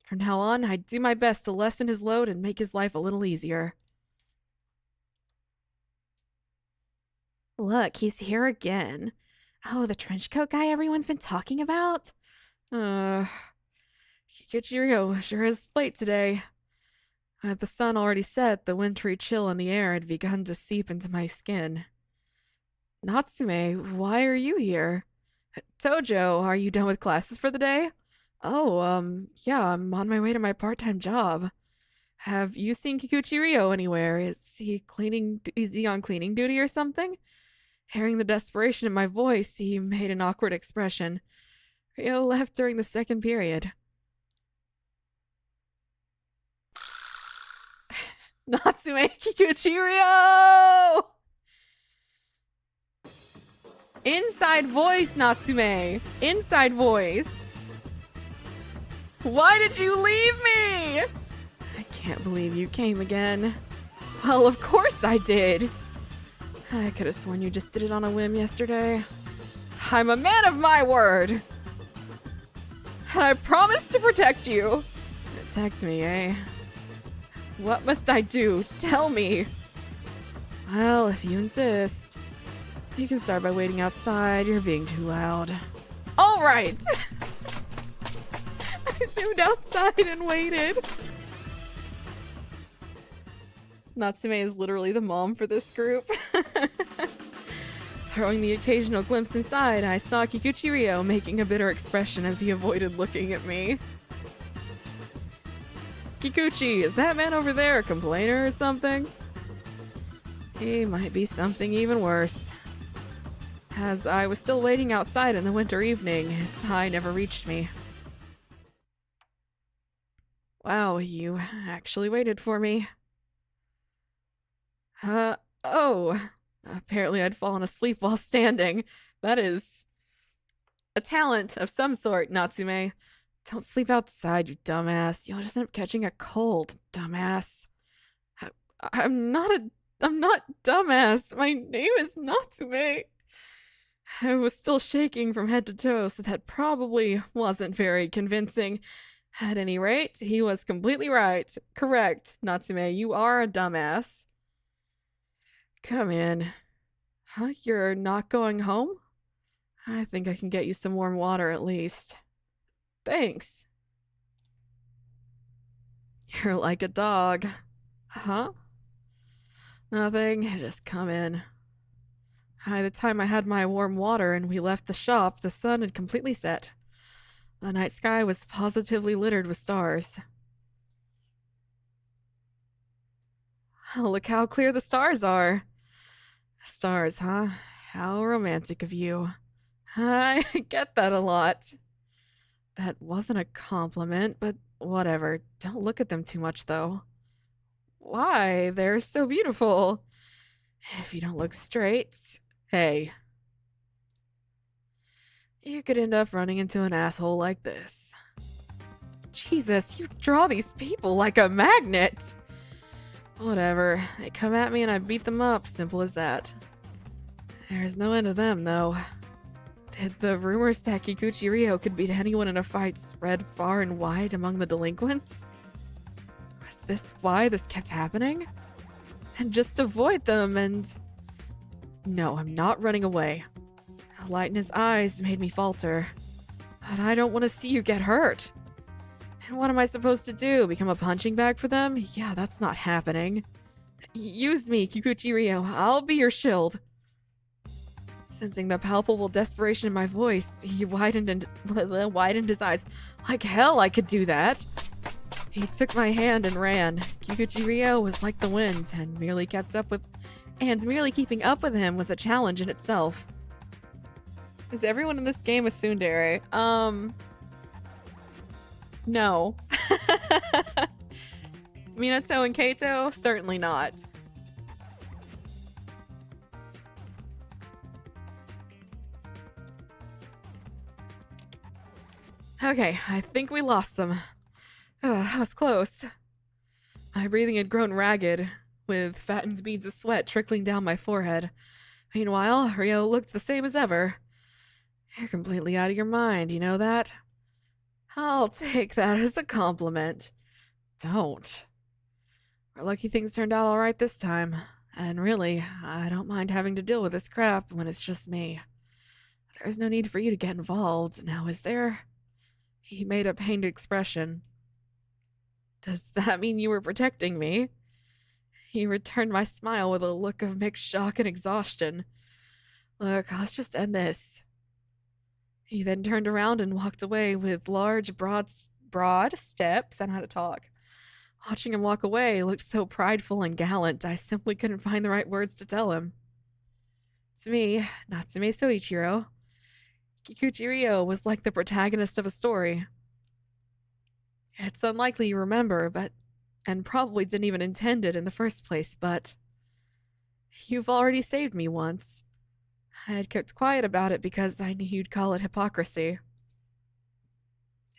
A: From now on, I'd do my best to lessen his load and make his life a little easier.
B: Look, he's here again. Oh, the trench coat guy everyone's been talking about?
A: Kikuchi Ryo sure is late today. With the sun already set, the wintry chill in the air had begun to seep into my skin. Natsume, why are you here? Tojo, are you done with classes for the day? Oh, yeah, I'm on my way to my part-time job. Have you seen Kikuchi Ryo anywhere? Is he on cleaning duty or something? Hearing the desperation in my voice, he made an awkward expression. Ryo left during the second period. Natsume Kikuchi Ryo!
B: Inside voice, Natsume. Inside voice. Why did you leave me? I can't believe you came again. Well, of course I did. I could have sworn you just did it on a whim yesterday. I'm a man of my word. And I promise to protect you. Protect me, eh? What must I do? Tell me. Well, if you insist. You can start by waiting outside. You're being too loud. All right. I zoomed outside and waited. Natsume is literally the mom for this group. Throwing the occasional glimpse inside, I saw Kikuchi Ryo making a bitter expression as he avoided looking at me. Kikuchi, is that man over there a complainer or something? He might be something even worse. As I was still waiting outside in the winter evening, his sigh never reached me. Wow, you actually waited for me. Oh. Apparently I'd fallen asleep while standing. That is a talent of some sort, Natsume. Don't sleep outside, you dumbass. You'll just end up catching a cold, dumbass. I'm not dumbass. My name is Natsume. I was still shaking from head to toe, so that probably wasn't very convincing. At any rate, he was completely right. Correct, Natsume. You are a dumbass. Come in. Huh? You're not going home? I think I can get you some warm water at least. Thanks. You're like a dog. Huh? Nothing. Just come in. By the time I had my warm water and we left the shop, the sun had completely set. The night sky was positively littered with stars. Look how clear the stars are. Stars, huh? How romantic of you. I get that a lot. That wasn't a compliment, but whatever. Don't look at them too much, though. Why? They're so beautiful. If you don't look straight... Hey. You could end up running into an asshole like this. Jesus, you draw these people like a magnet! Whatever. They come at me and I beat them up. Simple as that. There's no end to them, though. Did the rumors that Kikuchi Ryo could beat anyone in a fight spread far and wide among the delinquents? Was this why this kept happening? And just avoid them and... No, I'm not running away. The light in his eyes made me falter. But I don't want to see you get hurt. And what am I supposed to do? Become a punching bag for them? Yeah, that's not happening. Use me, Kikuchi Ryo. I'll be your shield. Sensing the palpable desperation in my voice, he widened his eyes. Like hell I could do that. He took my hand and ran. Kikuchi Ryo was like the wind, and merely keeping up with him was a challenge in itself. Is everyone in this game a tsundere? No. Minato and Kaito? Certainly not. Okay, I think we lost them. I was close. My breathing had grown ragged, with fattened beads of sweat trickling down my forehead. Meanwhile, Ryo looked the same as ever. You're completely out of your mind, you know that? I'll take that as a compliment. Don't. We're lucky things turned out all right this time. And really, I don't mind having to deal with this crap when it's just me. There's no need for you to get involved, now is there? He made a pained expression. Does that mean you were protecting me? He returned my smile with a look of mixed shock and exhaustion. Look, let's just end this. He then turned around and walked away with large, broad steps. I don't know how to talk. Watching him walk away looked so prideful and gallant, I simply couldn't find the right words to tell him. To me, Natsume Soichiro, Kikuchi Ryo was like the protagonist of a story. It's unlikely you remember, and probably didn't even intend it in the first place, but you've already saved me once.
A: I had kept quiet about it because I knew you'd call it hypocrisy.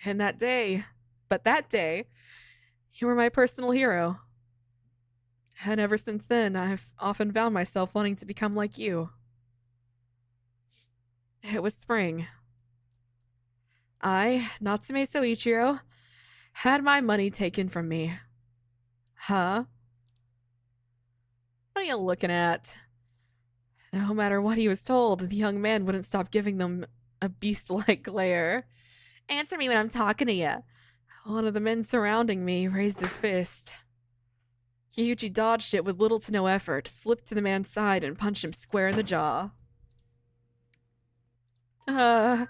A: And that day, you were my personal hero. And ever since then, I've often found myself wanting to become like you. It was spring. I, Natsume Soichiro, had my money taken from me. Huh? What are you looking at? No matter what he was told, the young man wouldn't stop giving them a beast-like glare. Answer me when I'm talking to you. One of the men surrounding me raised his fist. Kyuchi dodged it with little to no effort, slipped to the man's side, and punched him square in the jaw. The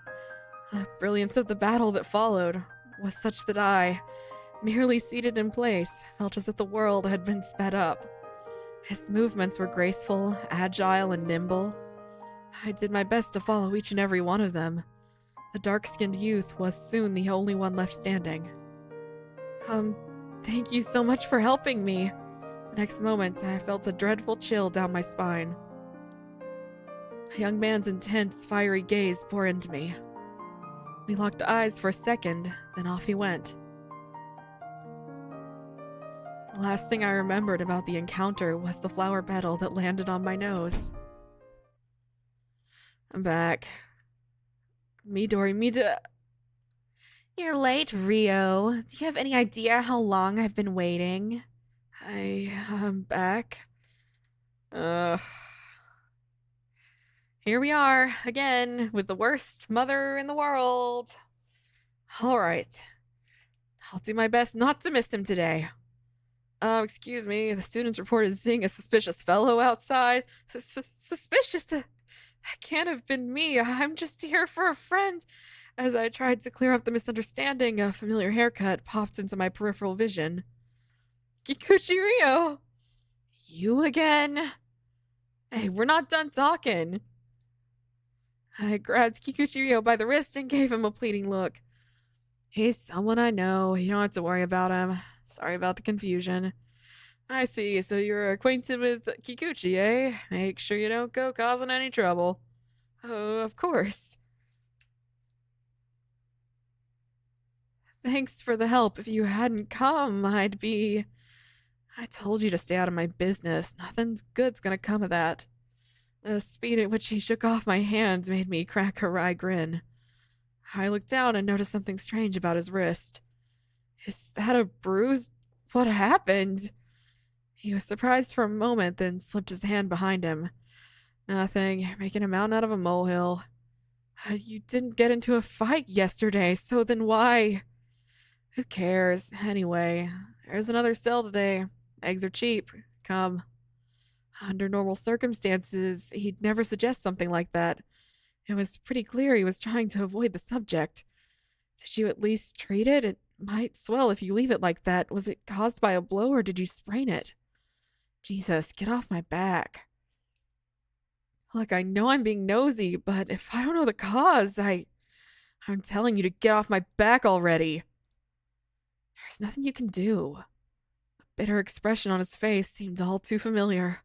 A: brilliance of the battle that followed was such that I, merely seated in place, felt as if the world had been sped up. His movements were graceful, agile, and nimble. I did my best to follow each and every one of them. The dark-skinned youth was soon the only one left standing. Thank you so much for helping me. The next moment, I felt a dreadful chill down my spine. A young man's intense, fiery gaze bore into me. We locked eyes for a second, then off he went. The last thing I remembered about the encounter was the flower petal that landed on my nose. I'm back. Midori.
B: You're late, Rio. Do you have any idea how long I've been waiting?
A: I'm back. Here we are, again, with the worst mother in the world. Alright. I'll do my best not to miss him today. Excuse me, the students reported seeing a suspicious fellow outside. Suspicious? That can't have been me. I'm just here for a friend. As I tried to clear up the misunderstanding, a familiar haircut popped into my peripheral vision. Kikuchi Rio! You again? Hey, we're not done talking. I grabbed Kikuchi Rio by the wrist and gave him a pleading look. He's someone I know. You don't have to worry about him. Sorry about the confusion. I see, so you're acquainted with Kikuchi, eh? Make sure you don't go causing any trouble. Oh, of course. Thanks for the help. If you hadn't come, I told you to stay out of my business. Nothing good's gonna come of that. The speed at which he shook off my hands made me crack a wry grin. I looked down and noticed something strange about his wrist. Is that a bruise? What happened? He was surprised for a moment, then slipped his hand behind him. Nothing. You're making a mountain out of a molehill. You didn't get into a fight yesterday, so then why? Who cares? Anyway, there's another sale today. Eggs are cheap. Come. Under normal circumstances, he'd never suggest something like that. It was pretty clear he was trying to avoid the subject. Did you at least treat it? It might swell if you leave it like that. Was it caused by a blow or did you sprain it? Jesus, get off my back. Look, I know I'm being nosy, but if I don't know the cause, I'm telling you to get off my back already. There's nothing you can do. The bitter expression on his face seemed all too familiar.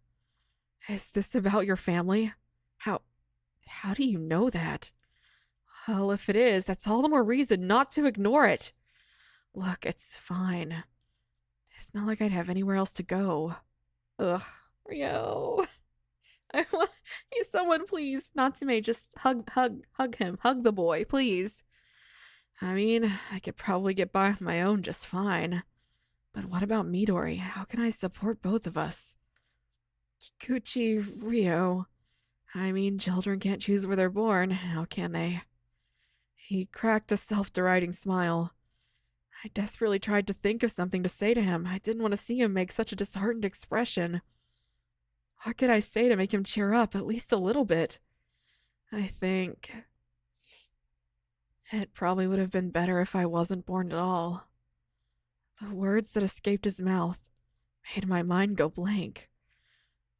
A: Is this about your family? How do you know that? Well, if it is, that's all the more reason not to ignore it. Look, it's fine. It's not like I'd have anywhere else to go. Ugh, Rio. I want you, someone, please. Natsume, just hug him. Hug the boy, please. I mean, I could probably get by on my own just fine. But what about Midori? How can I support both of us? Kikuchi, Rio. I mean, children can't choose where they're born, how can they? He cracked a self-deriding smile. I desperately tried to think of something to say to him. I didn't want to see him make such a disheartened expression. What could I say to make him cheer up, at least a little bit? I think it probably would have been better if I wasn't born at all. The words that escaped his mouth made my mind go blank.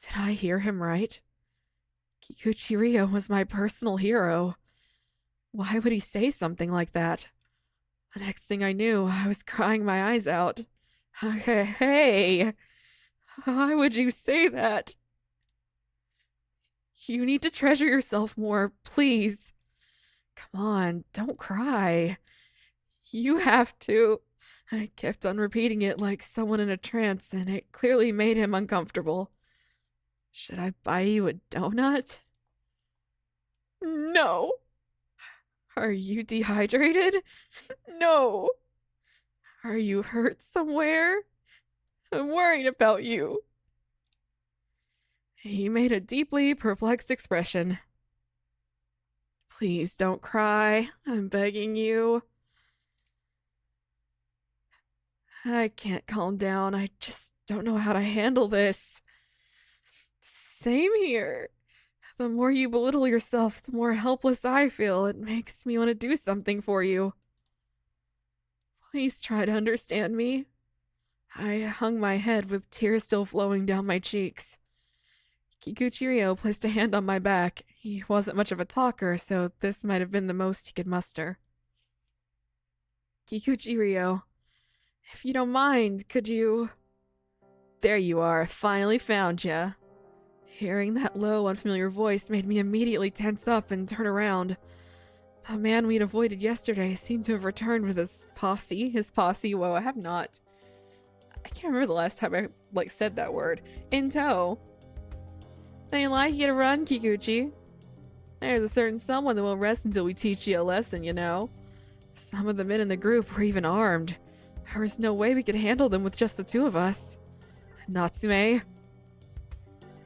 A: Did I hear him right? Kikuchi Rio was my personal hero. Why would he say something like that? The next thing I knew, I was crying my eyes out. Hey, why would you say that?
B: You need to treasure yourself more, please. Come on, don't cry. You have to. I kept on repeating it like someone in a trance, and it clearly made him uncomfortable. Should I buy you a donut? No. Are you dehydrated? No. Are you hurt somewhere? I'm worried about you. He made a deeply perplexed expression. Please don't cry. I'm begging you. I can't calm down. I just don't know how to handle this. Same here. The more you belittle yourself, the more helpless I feel. It makes me want to do something for you. Please try to understand me. I hung my head with tears still flowing down my cheeks. Kikuchi-ryo placed a hand on my back. He wasn't much of a talker, so this might have been the most he could muster. Kikuchi-ryo, if you don't mind, could you... There you are, finally found ya. Hearing that low, unfamiliar voice made me immediately tense up and turn around. The man we'd avoided yesterday seemed to have returned with his posse. Whoa, I have not. I can't remember the last time I, said that word. In tow. Ain't like you to run, Kikuchi. There's a certain someone that won't rest until we teach you a lesson, you know. Some of the men in the group were even armed. There was no way we could handle them with just the two of us. Natsume.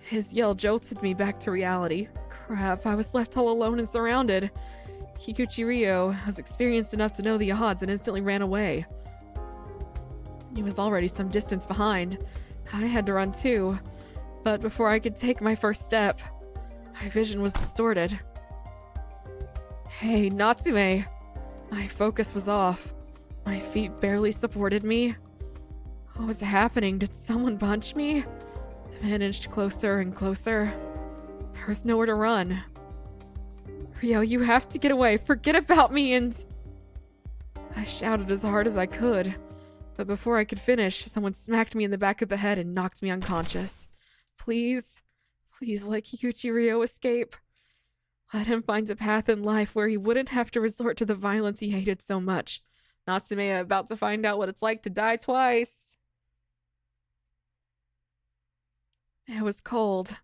B: His yell jolted me back to reality. Crap, I was left all alone and surrounded. Kikuchi-ryo was experienced enough to know the odds and instantly ran away. He was already some distance behind. I had to run too. But before I could take my first step, my vision was distorted. Hey, Natsume! My focus was off. My feet barely supported me. What was happening? Did someone punch me? The man inched closer and closer. There was nowhere to run. Ryo, you have to get away. Forget about me and... I shouted as hard as I could. But before I could finish, someone smacked me in the back of the head and knocked me unconscious. Please let Kikuchi-ryo escape. Let him find a path in life where he wouldn't have to resort to the violence he hated so much. Natsume about to find out what it's like to die twice. It was cold.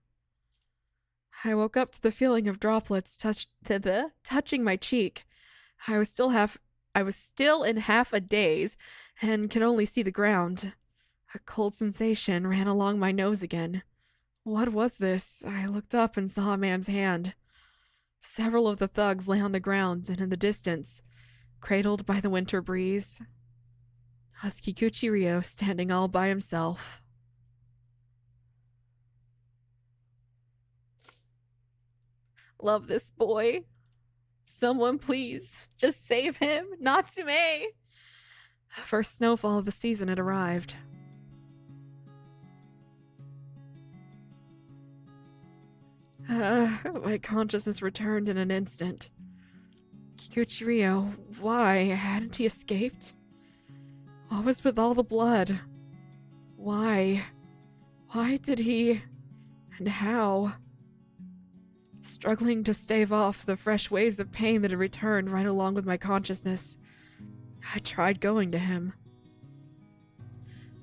B: I woke up to the feeling of droplets touching my cheek. I was still in half a daze and could only see the ground. A cold sensation ran along my nose again. What was this? I looked up and saw a man's hand. Several of the thugs lay on the ground and in the distance, cradled by the winter breeze. Was Kikuchi-ryo standing all by himself. Love this boy. Someone please, just save him. Natsume! The first snowfall of the season had arrived. My consciousness returned in an instant. Kikuchi-ryo, why? Hadn't he escaped? What was with all the blood? Why? Why did he... and how? Struggling to stave off the fresh waves of pain that had returned right along with my consciousness, I tried going to him.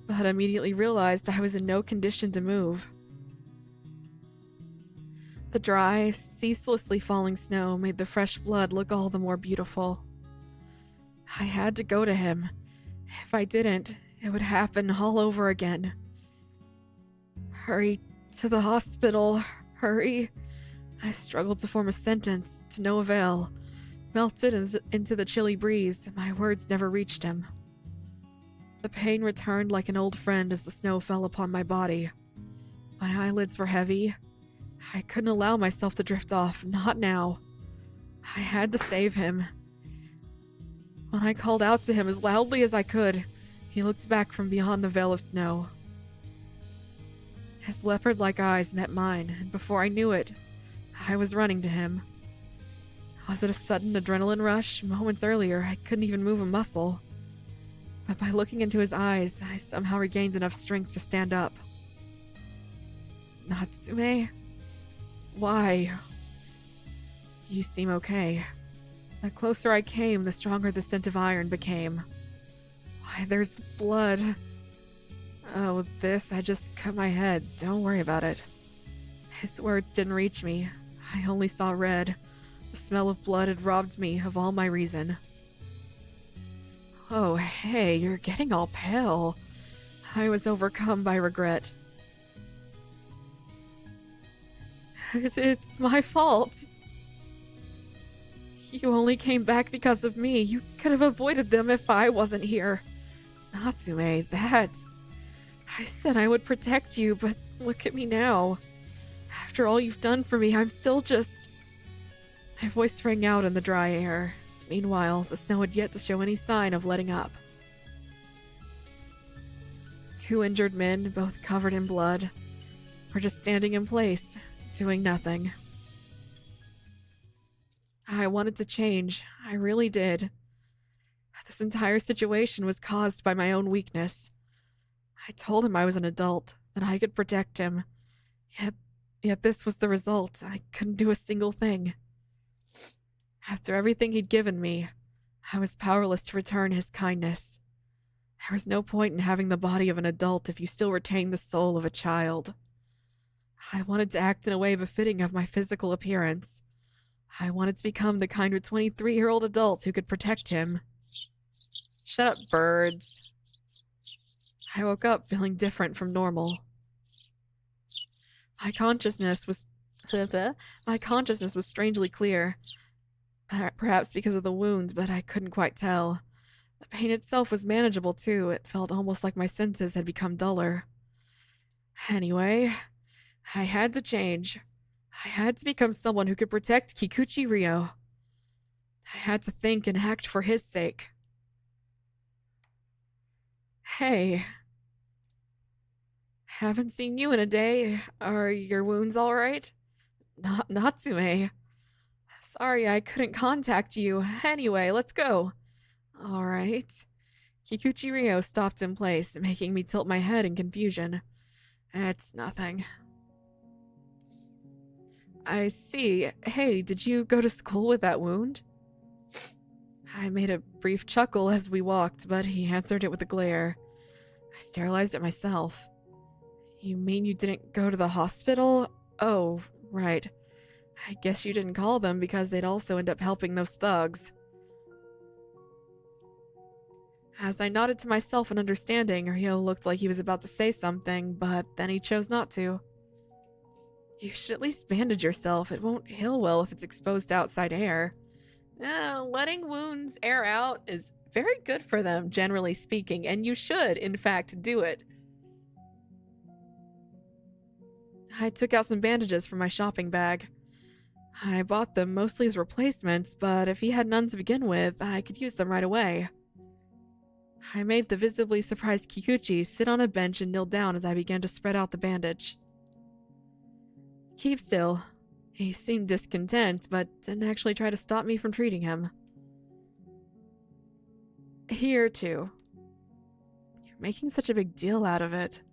B: But immediately realized I was in no condition to move. The dry, ceaselessly falling snow made the fresh blood look all the more beautiful. I had to go to him. If I didn't, it would happen all over again. Hurry to the hospital. Hurry. I struggled to form a sentence, to no avail. Melted into the chilly breeze, my words never reached him. The pain returned like an old friend as the snow fell upon my body. My eyelids were heavy. I couldn't allow myself to drift off, not now. I had to save him. When I called out to him as loudly as I could, he looked back from beyond the veil of snow. His leopard-like eyes met mine, and before I knew it, I was running to him. Was it a sudden adrenaline rush? Moments earlier, I couldn't even move a muscle. But by looking into his eyes, I somehow regained enough strength to stand up. Natsume? Why? You seem okay. The closer I came, the stronger the scent of iron became. Why, there's blood. Oh, I just cut my head. Don't worry about it. His words didn't reach me. I only saw red. The smell of blood had robbed me of all my reason. Oh, hey, you're getting all pale. I was overcome by regret. It's my fault. You only came back because of me. You could have avoided them if I wasn't here. Natsume, I said I would protect you, but look at me now. After all you've done for me, I'm still just... My voice rang out in the dry air. Meanwhile, the snow had yet to show any sign of letting up. 2 injured men, both covered in blood, were just standing in place, doing nothing. I wanted to change. I really did. This entire situation was caused by my own weakness. I told him I was an adult, that I could protect him. Yet this was the result. I couldn't do a single thing. After everything he'd given me, I was powerless to return his kindness. There was no point in having the body of an adult if you still retain the soul of a child. I wanted to act in a way befitting of my physical appearance. I wanted to become the kind of 23-year-old adult who could protect him. Shut up, birds. I woke up feeling different from normal. My consciousness was strangely clear. Perhaps because of the wounds, but I couldn't quite tell. The pain itself was manageable, too. It felt almost like my senses had become duller. Anyway, I had to change. I had to become someone who could protect Kikuchi Ryo. I had to think and act for his sake. Hey. Haven't seen you in a day. Are your wounds all right? Natsume. Sorry I couldn't contact you. Anyway, let's go. All right. Kikuchi Ryo stopped in place, making me tilt my head in confusion. It's nothing. I see. Hey, did you go to school with that wound? I made a brief chuckle as we walked, but he answered it with a glare. I sterilized it myself. You mean you didn't go to the hospital? Oh, right. I guess you didn't call them because they'd also end up helping those thugs. As I nodded to myself in understanding, Ryo looked like he was about to say something, but then he chose not to. You should at least bandage yourself. It won't heal well if it's exposed to outside air. Letting wounds air out is very good for them, generally speaking, and you should, in fact, do it. I took out some bandages from my shopping bag. I bought them mostly as replacements, but if he had none to begin with, I could use them right away. I made the visibly surprised Kikuchi sit on a bench and kneel down as I began to spread out the bandage. Keep still. He seemed discontent, but didn't actually try to stop me from treating him. Here, too. You're making such a big deal out of it.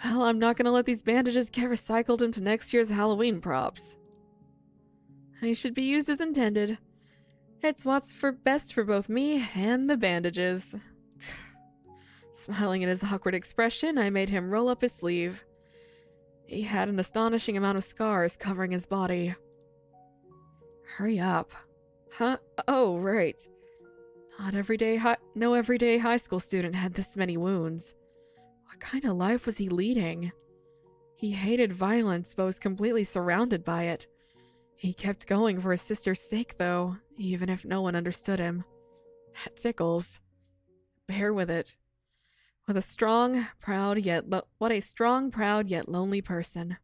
B: Well, I'm not gonna let these bandages get recycled into next year's Halloween props. They should be used as intended. It's what's best for both me and the bandages. Smiling at his awkward expression, I made him roll up his sleeve. He had an astonishing amount of scars covering his body. Hurry up. Huh? Oh, right. No everyday high school student had this many wounds. What kind of life was he leading? He hated violence, but was completely surrounded by it. He kept going for his sister's sake, though, even if no one understood him. That tickles. Bear with it. What a strong, proud, yet lonely person.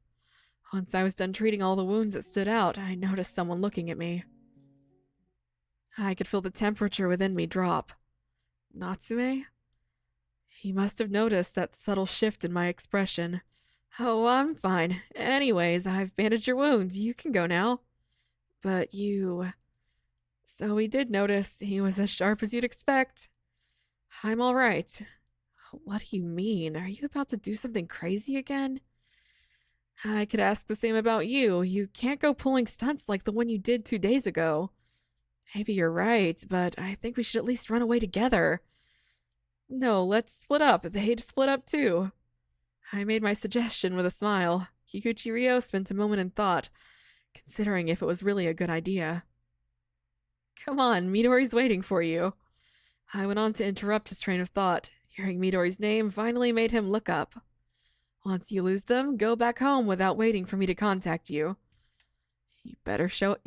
B: Once I was done treating all the wounds that stood out, I noticed someone looking at me. I could feel the temperature within me drop. Natsume? He must have noticed that subtle shift in my expression. Oh, I'm fine. Anyways, I've bandaged your wounds. You can go now. But you... So he did notice. He was as sharp as you'd expect. I'm all right. What do you mean? Are you about to do something crazy again? I could ask the same about you. You can't go pulling stunts like the one you did 2 days ago. Maybe you're right, but I think we should at least run away together. No, let's split up. They'd split up too. I made my suggestion with a smile. Kikuchi Ryo spent a moment in thought, considering if it was really a good idea. Come on, Midori's waiting for you. I went on to interrupt his train of thought. Hearing Midori's name finally made him look up. Once you lose them, go back home without waiting for me to contact you. You better show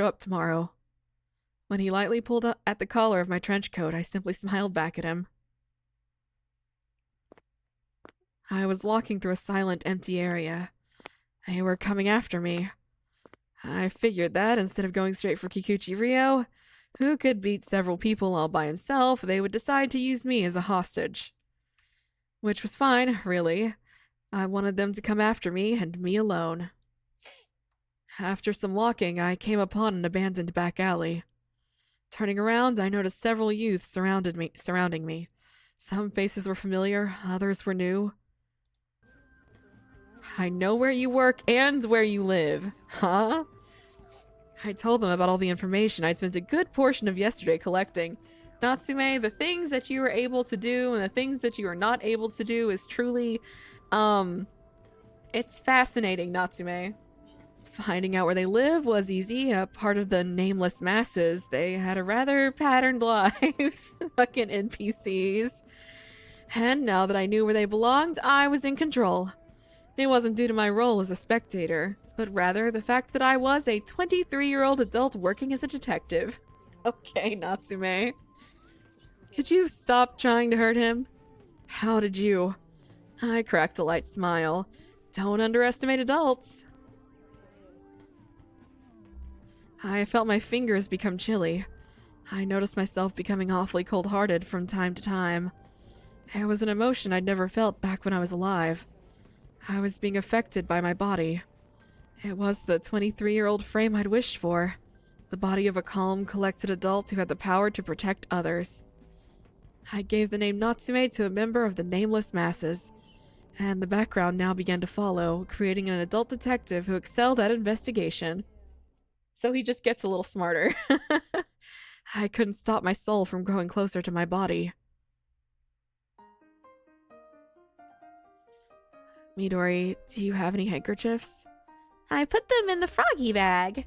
B: up tomorrow. When he lightly pulled up at the collar of my trench coat, I simply smiled back at him. I was walking through a silent, empty area. They were coming after me. I figured that instead of going straight for Kikuchi Ryo, who could beat several people all by himself, they would decide to use me as a hostage. Which was fine, really. I wanted them to come after me, and me alone. After some walking, I came upon an abandoned back alley. Turning around, I noticed several youths surrounding me. Some faces were familiar, others were new. I know where you work and where you live. Huh? I told them about all the information I'd spent a good portion of yesterday collecting. Natsume, the things that you were able to do and the things that you are not able to do is truly, it's fascinating, Natsume. Finding out where they live was easy. A part of the nameless masses, they had a rather patterned lives. Fucking NPCs. And now that I knew where they belonged, I was in control. It wasn't due to my role as a spectator, but rather the fact that I was a 23-year-old adult working as a detective. Okay, Natsume. Could you stop trying to hurt him? How did you? I cracked a light smile. Don't underestimate adults. I felt my fingers become chilly. I noticed myself becoming awfully cold-hearted from time to time. It was an emotion I'd never felt back when I was alive. I was being affected by my body. It was the 23-year-old frame I'd wished for. The body of a calm, collected adult who had the power to protect others. I gave the name Natsume to a member of the nameless masses, and the background now began to follow, creating an adult detective who excelled at investigation. So he just gets a little smarter. I couldn't stop my soul from growing closer to my body. Midori, do you have any handkerchiefs? I put them in the froggy bag.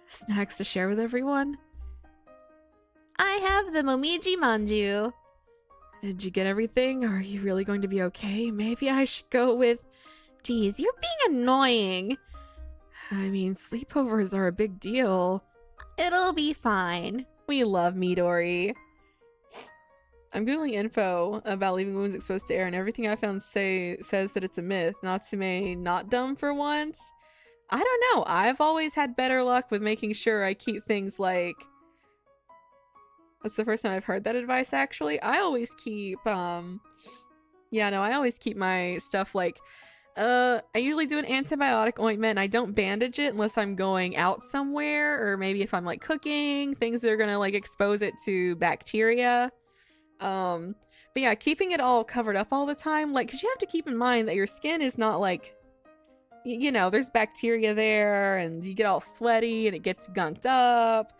B: Snacks to share with everyone? I have the momiji manju. Did you get everything? Are you really going to be okay? Maybe I should go with... Geez, you're being annoying. I mean, sleepovers are a big deal. It'll be fine. We love Midori. I'm googling info about leaving wounds exposed to air, and everything I found says that it's a myth. Natsume not dumb for once. I don't know. I've always had better luck with making sure I keep things like... That's the first time I've heard that advice, actually. I always keep, I always keep my stuff like... I usually do an antibiotic ointment, and I don't bandage it unless I'm going out somewhere, or maybe if I'm like cooking, things that are gonna like expose it to bacteria. But yeah, keeping it all covered up all the time, like, because you have to keep in mind that your skin is not like, you know, there's bacteria there, and you get all sweaty, and it gets gunked up,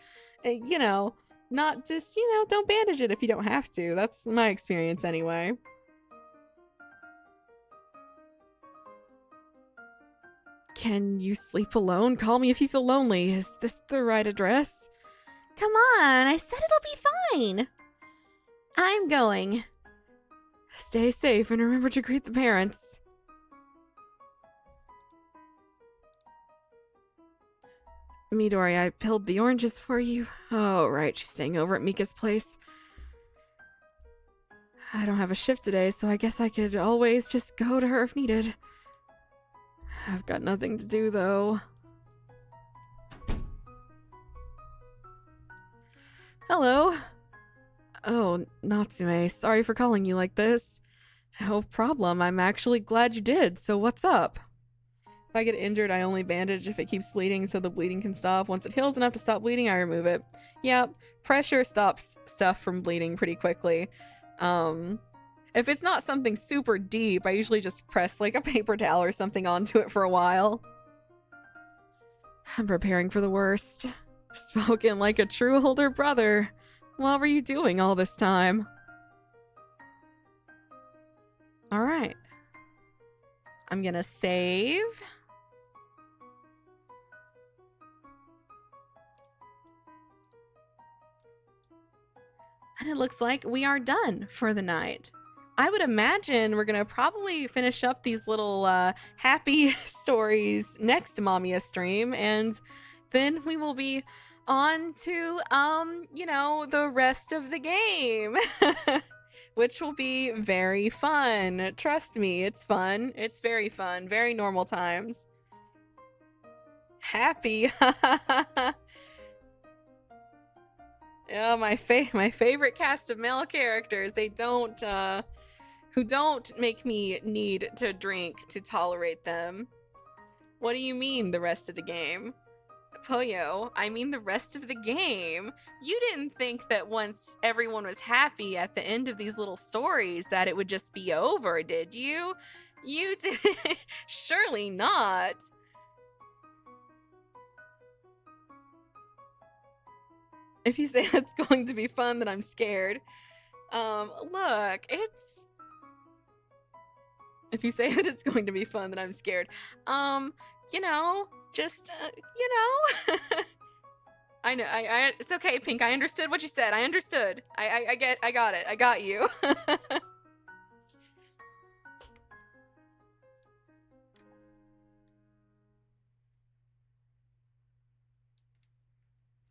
B: and, you know, not just, you know, don't bandage it if you don't have to. That's my experience anyway. Can you sleep alone? Call me if you feel lonely. Is this the right address? Come on, I said it'll be fine. I'm going. Stay safe and remember to greet the parents. Midori, I peeled the oranges for you. Oh, right, she's staying over at Mika's place. I don't have a shift today, so I guess I could always just go to her if needed. I've got nothing to do, though. Hello. Oh, Natsume, sorry for calling you like this. No problem, I'm actually glad you did, so what's up? If I get injured, I only bandage if it keeps bleeding so the bleeding can stop. Once it heals enough to stop bleeding, I remove it. Yep, pressure stops stuff from bleeding pretty quickly.
A: If it's not something super deep, I usually just press like a paper towel or something onto it for a while. I'm preparing for the worst. Spoken like a true older brother. What were you doing all this time? Alright. I'm gonna save. And it looks like we are done for the night. I would imagine we're gonna probably finish up these little happy stories next MAMIYA stream, and then we will be on to you know, the rest of the game. Which will be very fun. Trust me, it's fun. It's very fun. Very normal times. Happy. Yeah, my favorite cast of male characters. They don't who don't make me need to drink to tolerate them. What do you mean the rest of the game? Poyo, I mean the rest of the game. You didn't think that once everyone was happy at the end of these little stories that it would just be over, did you? You did. Surely not. If you say it's going to be fun, then I'm scared. Look, it's... If you say that it's going to be fun, then I'm scared. You know, just, you know. I know, it's okay, Pink, I understood what you said. I understood. I got it. I got you.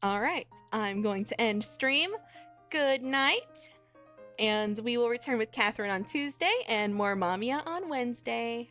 A: All right, I'm going to end stream. Good night. And we will return with Catherine on Tuesday and more MAMIYA on Wednesday.